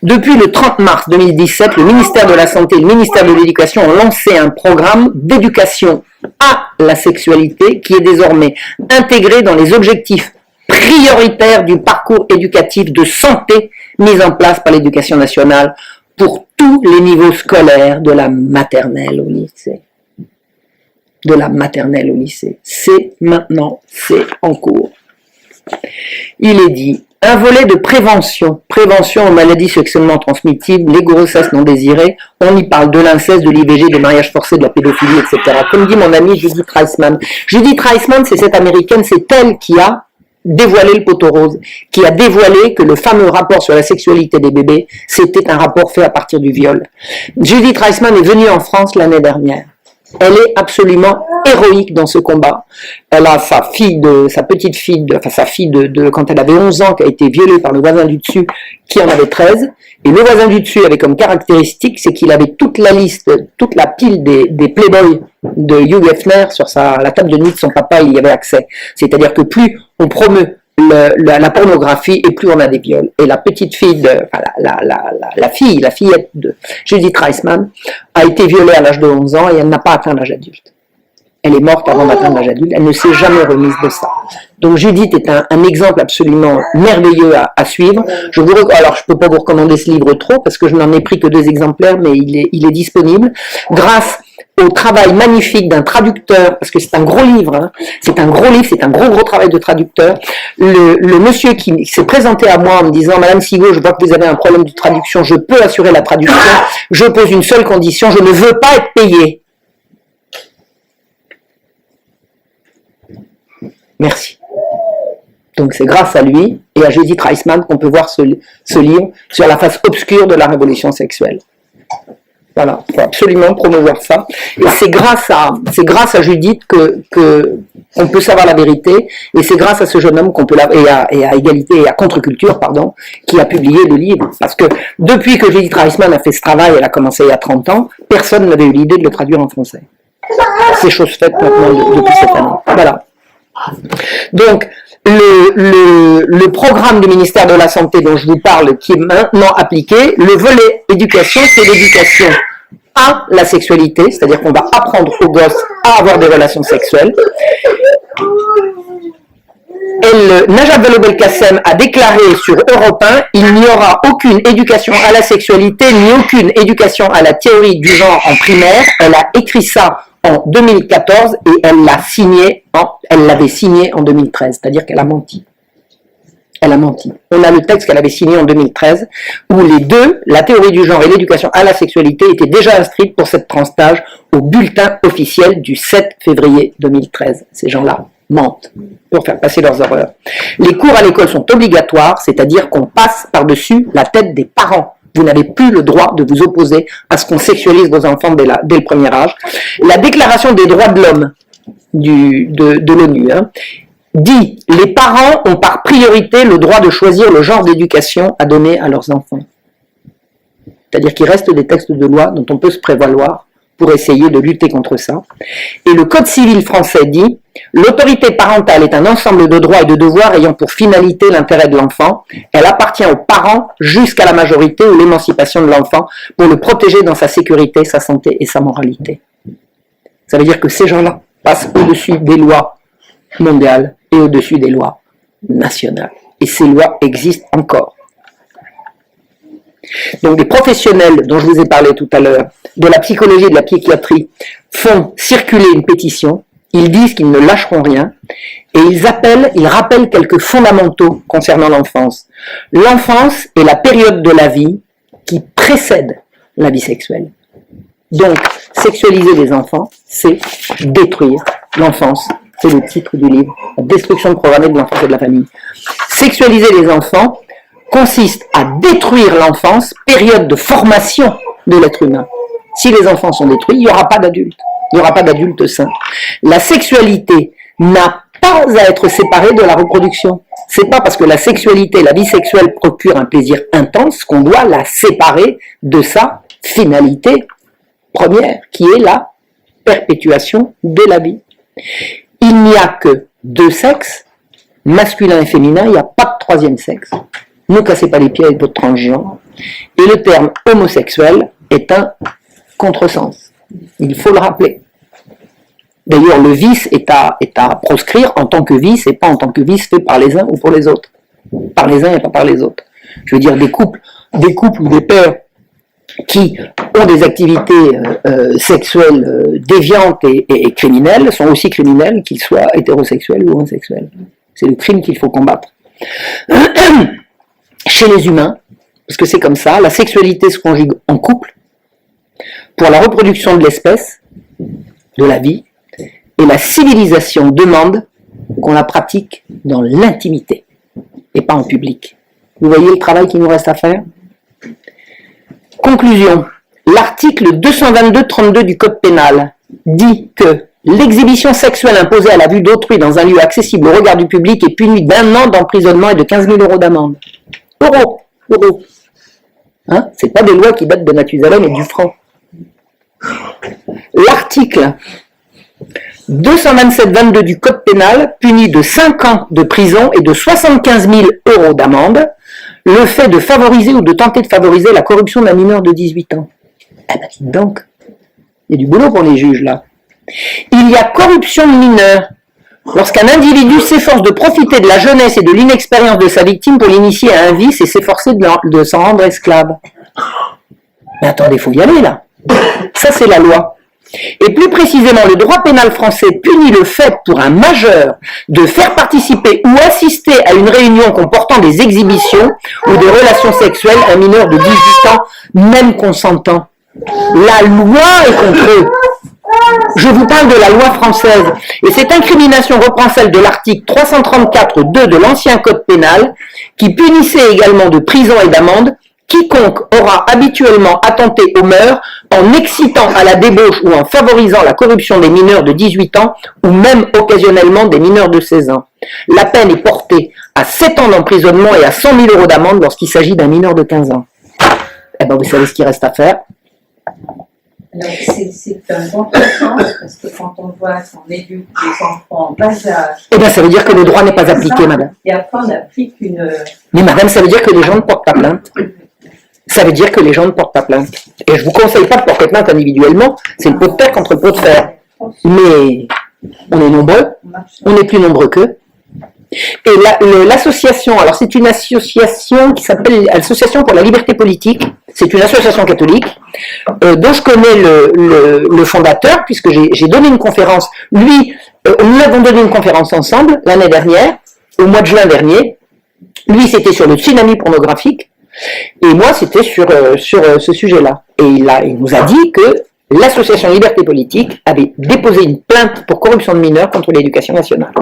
Depuis le 30 mars 2017, le ministère de la Santé et le ministère de l'Éducation ont lancé un programme d'éducation à la sexualité qui est désormais intégré dans les objectifs prioritaires du parcours éducatif de santé mis en place par l'Éducation nationale pour tous les niveaux scolaires de la maternelle au lycée. De la maternelle au lycée. C'est maintenant, c'est en cours. Il est dit, un volet de prévention aux maladies sexuellement transmissibles, les grossesses non désirées, on y parle de l'inceste, de l'IVG, des mariages forcés, de la pédophilie, etc. Comme dit mon amie Judith Reisman. Judith Reisman, c'est cette américaine, c'est elle qui a dévoilé le poteau rose, qui a dévoilé que le fameux rapport sur la sexualité des bébés, c'était un rapport fait à partir du viol. Judith Reisman est venue en France l'année dernière. Elle est absolument héroïque dans ce combat. Elle a sa fille quand elle avait 11 ans, qui a été violée par le voisin du dessus, qui en avait 13. Et le voisin du dessus avait comme caractéristique, c'est qu'il avait toute la pile des Playboy de Hugh Hefner sur la table de nuit de son papa, il y avait accès. C'est-à-dire que plus on promeut la pornographie et plus on a des viols. Et la petite fille, la fillette de Judith Reisman a été violée à l'âge de 11 ans et elle n'a pas atteint l'âge adulte. Elle est morte avant d'atteindre l'âge adulte, elle ne s'est jamais remise de ça. Donc Judith est un exemple absolument merveilleux à suivre. Alors je peux pas vous recommander ce livre trop parce que je n'en ai pris que 2 exemplaires, mais il est disponible grâce au travail magnifique d'un traducteur, parce que c'est un gros livre, hein. C'est un gros travail de traducteur. Le monsieur qui s'est présenté à moi en me disant « Madame Sigaud, je vois que vous avez un problème de traduction, je peux assurer la traduction, je pose une seule condition, je ne veux pas être payé. » Merci. Donc c'est grâce à lui et à Judith Reisman qu'on peut voir ce livre sur la face obscure de la révolution sexuelle. Voilà, il faut absolument promouvoir ça. Et c'est grâce à Judith qu'on peut savoir la vérité, et c'est grâce à ce jeune homme et à Égalité et à Contre-Culture, qui a publié le livre. Parce que depuis que Judith Reisman a fait ce travail, elle a commencé il y a 30 ans, personne n'avait eu l'idée de le traduire en français. C'est chose faite maintenant depuis cette année. Voilà. Donc, le programme du ministère de la Santé dont je vous parle, qui est maintenant appliqué, le volet éducation, c'est l'éducation à la sexualité, c'est-à-dire qu'on va apprendre aux gosses à avoir des relations sexuelles. Najat Vallaud-Belkacem a déclaré sur Europe 1, il n'y aura aucune éducation à la sexualité, ni aucune éducation à la théorie du genre en primaire. Elle a écrit ça en 2014 et elle l'avait signé en 2013, c'est-à-dire qu'elle a menti. Elle a menti. On a le texte qu'elle avait signé en 2013, où les deux, la théorie du genre et l'éducation à la sexualité, étaient déjà inscrites pour cette tranche d'âge au bulletin officiel du 7 février 2013. Ces gens-là mentent pour faire passer leurs horreurs. Les cours à l'école sont obligatoires, c'est-à-dire qu'on passe par-dessus la tête des parents. Vous n'avez plus le droit de vous opposer à ce qu'on sexualise vos enfants dès le premier âge. La déclaration des droits de l'homme de l'ONU dit « Les parents ont par priorité le droit de choisir le genre d'éducation à donner à leurs enfants ». C'est-à-dire qu'il reste des textes de loi dont on peut se prévaloir pour essayer de lutter contre ça. Et le Code civil français dit « L'autorité parentale est un ensemble de droits et de devoirs ayant pour finalité l'intérêt de l'enfant. Elle appartient aux parents jusqu'à la majorité ou l'émancipation de l'enfant pour le protéger dans sa sécurité, sa santé et sa moralité. » Ça veut dire que ces gens-là passent au-dessus des lois mondiales et au-dessus des lois nationales. Et ces lois existent encore. Donc les professionnels dont je vous ai parlé tout à l'heure, de la psychologie et de la psychiatrie, font circuler une pétition, ils disent qu'ils ne lâcheront rien, et ils rappellent quelques fondamentaux concernant l'enfance. L'enfance est la période de la vie qui précède la vie sexuelle. Donc, sexualiser les enfants, c'est détruire l'enfance. C'est le titre du livre, La destruction programmée de l'enfance et de la famille. Sexualiser les enfants consiste à détruire l'enfance, période de formation de l'être humain. Si les enfants sont détruits, il n'y aura pas d'adultes. Il n'y aura pas d'adultes sains. La sexualité n'a pas à être séparée de la reproduction. C'est pas parce que la sexualité, la vie sexuelle procure un plaisir intense qu'on doit la séparer de sa finalité première, qui est la perpétuation de la vie. Il n'y a que deux sexes, masculin et féminin, il n'y a pas de troisième sexe. Ne cassez pas les pieds avec votre transgenre. Et le terme homosexuel est un contresens. Il faut le rappeler. D'ailleurs, le vice est à proscrire en tant que vice et pas en tant que vice fait par les uns ou pour les autres. Par les uns et pas par les autres. Je veux dire, des couples ou des pères qui ont des activités sexuelles déviantes et criminelles sont aussi criminels qu'ils soient hétérosexuels ou homosexuels. C'est le crime qu'il faut combattre. Chez les humains, parce que c'est comme ça, la sexualité se conjugue en couple pour la reproduction de l'espèce, de la vie, et la civilisation demande qu'on la pratique dans l'intimité et pas en public. Vous voyez le travail qu'il nous reste à faire ? Conclusion. L'article 222-32 du Code pénal dit que l'exhibition sexuelle imposée à la vue d'autrui dans un lieu accessible au regard du public est punie d'1 an d'emprisonnement et de 15 000 € d'amende. Euros. Hein? C'est pas des lois qui datent de Mathusalem et du franc. L'article 227-22 du Code pénal punit de 5 ans de prison et de 75 000 € d'amende le fait de favoriser ou de tenter de favoriser la corruption d'un mineur de 18 ans. Eh ben, dites donc, il y a du boulot pour les juges, là. Il y a corruption de mineurs lorsqu'un individu s'efforce de profiter de la jeunesse et de l'inexpérience de sa victime pour l'initier à un vice et s'efforcer de s'en rendre esclave. Mais attendez, il faut y aller, là. Ça, c'est la loi. Et plus précisément, le droit pénal français punit le fait pour un majeur de faire participer ou assister à une réunion comportant des exhibitions ou des relations sexuelles à un mineur de 18 ans, même consentant. La loi est contre eux. Je vous parle de la loi française. Et cette incrimination reprend celle de l'article 334-2 de l'ancien Code pénal, qui punissait également de prison et d'amende quiconque aura habituellement attenté aux mœurs en excitant à la débauche ou en favorisant la corruption des mineurs de 18 ans ou même occasionnellement des mineurs de 16 ans. La peine est portée à 7 ans d'emprisonnement et à 100 000 € d'amende lorsqu'il s'agit d'un mineur de 15 ans. Eh bien, vous savez ce qu'il reste à faire. Alors, c'est un bon sens parce que quand on voit qu'on éduque les enfants en bas âge. Eh bien, ça veut dire que le droit n'est pas appliqué, madame. Et après, on applique une. Mais madame, ça veut dire que les gens ne portent pas plainte. Ça veut dire que les gens ne portent pas plainte. Et je ne vous conseille pas de porter plainte individuellement, c'est le pot de terre contre le pot de fer. Mais on est nombreux, on est plus nombreux qu'eux. Et l'association, alors c'est une association qui s'appelle l'Association pour la liberté politique, c'est une association catholique, dont je connais le fondateur, puisque j'ai donné une conférence, lui, nous avons donné une conférence ensemble l'année dernière, au mois de juin dernier. Lui, c'était sur le tsunami pornographique, et moi, c'était sur ce sujet-là. Et il nous a dit que l'association Liberté Politique avait déposé une plainte pour corruption de mineurs contre l'éducation nationale.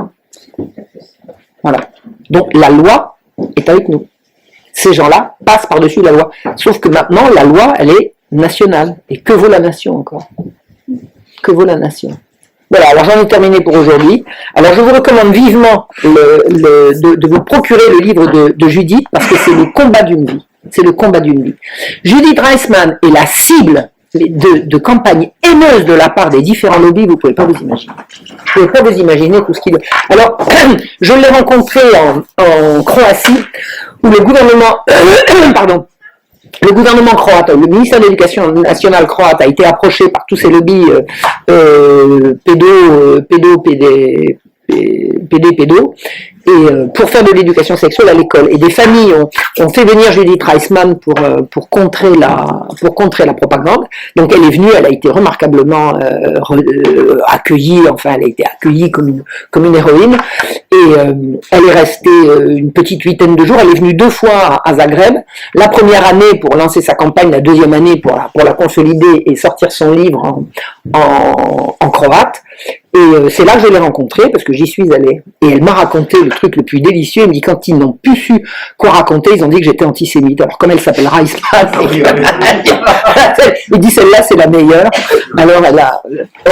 Voilà. Donc la loi est avec nous. Ces gens-là passent par-dessus la loi. Sauf que maintenant, la loi, elle est nationale. Et que vaut la nation encore? Que vaut la nation? Voilà, alors j'en ai terminé pour aujourd'hui. Alors je vous recommande vivement de vous procurer le livre de Judith, parce que c'est le combat d'une vie. C'est le combat d'une vie. Judith Reisman est la cible de campagnes haineuses de la part des différents lobbies, vous ne pouvez pas vous imaginer. Vous ne pouvez pas vous imaginer tout ce qu'il... Alors, je l'ai rencontré en Croatie, où le gouvernement... pardon. Le gouvernement croate, le ministère de l'Éducation nationale croate a été approché par tous ces lobbies pédo, et pour faire de l'éducation sexuelle à l'école. Et des familles ont fait venir Judith Reisman pour contrer la propagande. Donc elle est venue, elle a été remarquablement accueillie, enfin elle a été accueillie comme une héroïne. Et elle est restée une petite huitaine de jours. Elle est venue 2 fois à Zagreb. La première année pour lancer sa campagne, la deuxième année pour la consolider et sortir son livre en croate. Et c'est là que je l'ai rencontrée, parce que j'y suis allée. Et elle m'a raconté le truc le plus délicieux. Elle me dit, quand ils n'ont plus su quoi raconter, ils ont dit que j'étais antisémite. Alors, comme elle s'appelle Reisman, il dit, celle-là, c'est la meilleure. Alors, elle a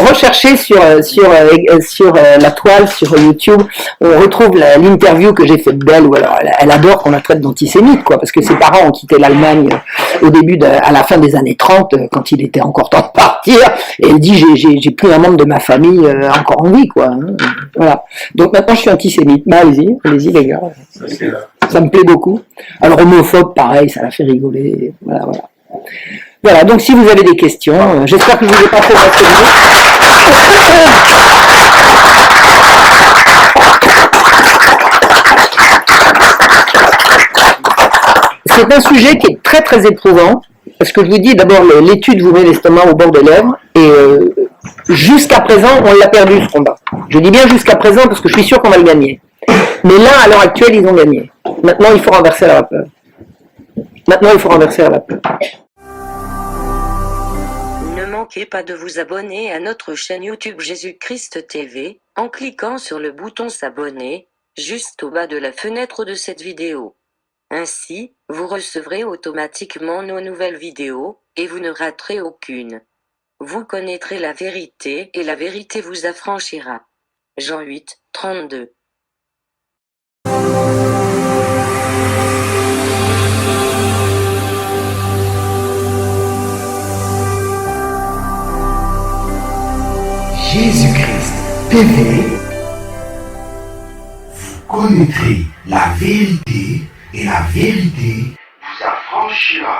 recherché sur la toile, sur YouTube, on retrouve l'interview que j'ai faite d'elle, où elle adore qu'on la traite d'antisémite, quoi, parce que ses parents ont quitté l'Allemagne à la fin des années 30, quand il était encore temps de partir. Et elle dit, j'ai plus un membre de ma famille encore en vie, quoi. Hein. Voilà. Donc maintenant je suis antisémite. Bah allez-y les gars. Ça me plaît beaucoup. Alors homophobe, pareil, ça la fait rigoler. Voilà, donc si vous avez des questions, j'espère que je vous ai pas trop passionné. C'est un sujet qui est très très éprouvant, parce que je vous dis d'abord, l'étude vous met l'estomac au bord des lèvres, et jusqu'à présent, on l'a perdu ce combat. Je dis bien jusqu'à présent parce que je suis sûr qu'on va le gagner. Mais là, à l'heure actuelle, ils ont gagné. Maintenant, il faut renverser la vapeur. Ne manquez pas de vous abonner à notre chaîne YouTube Jésus-Christ TV, en cliquant sur le bouton s'abonner, juste au bas de la fenêtre de cette vidéo. Ainsi, vous recevrez automatiquement nos nouvelles vidéos, et vous ne raterez aucune. Vous connaîtrez la vérité et la vérité vous affranchira. Jean 8, 32. Jésus-Christ TV, vous connaîtrez la vérité et la vérité vous affranchira.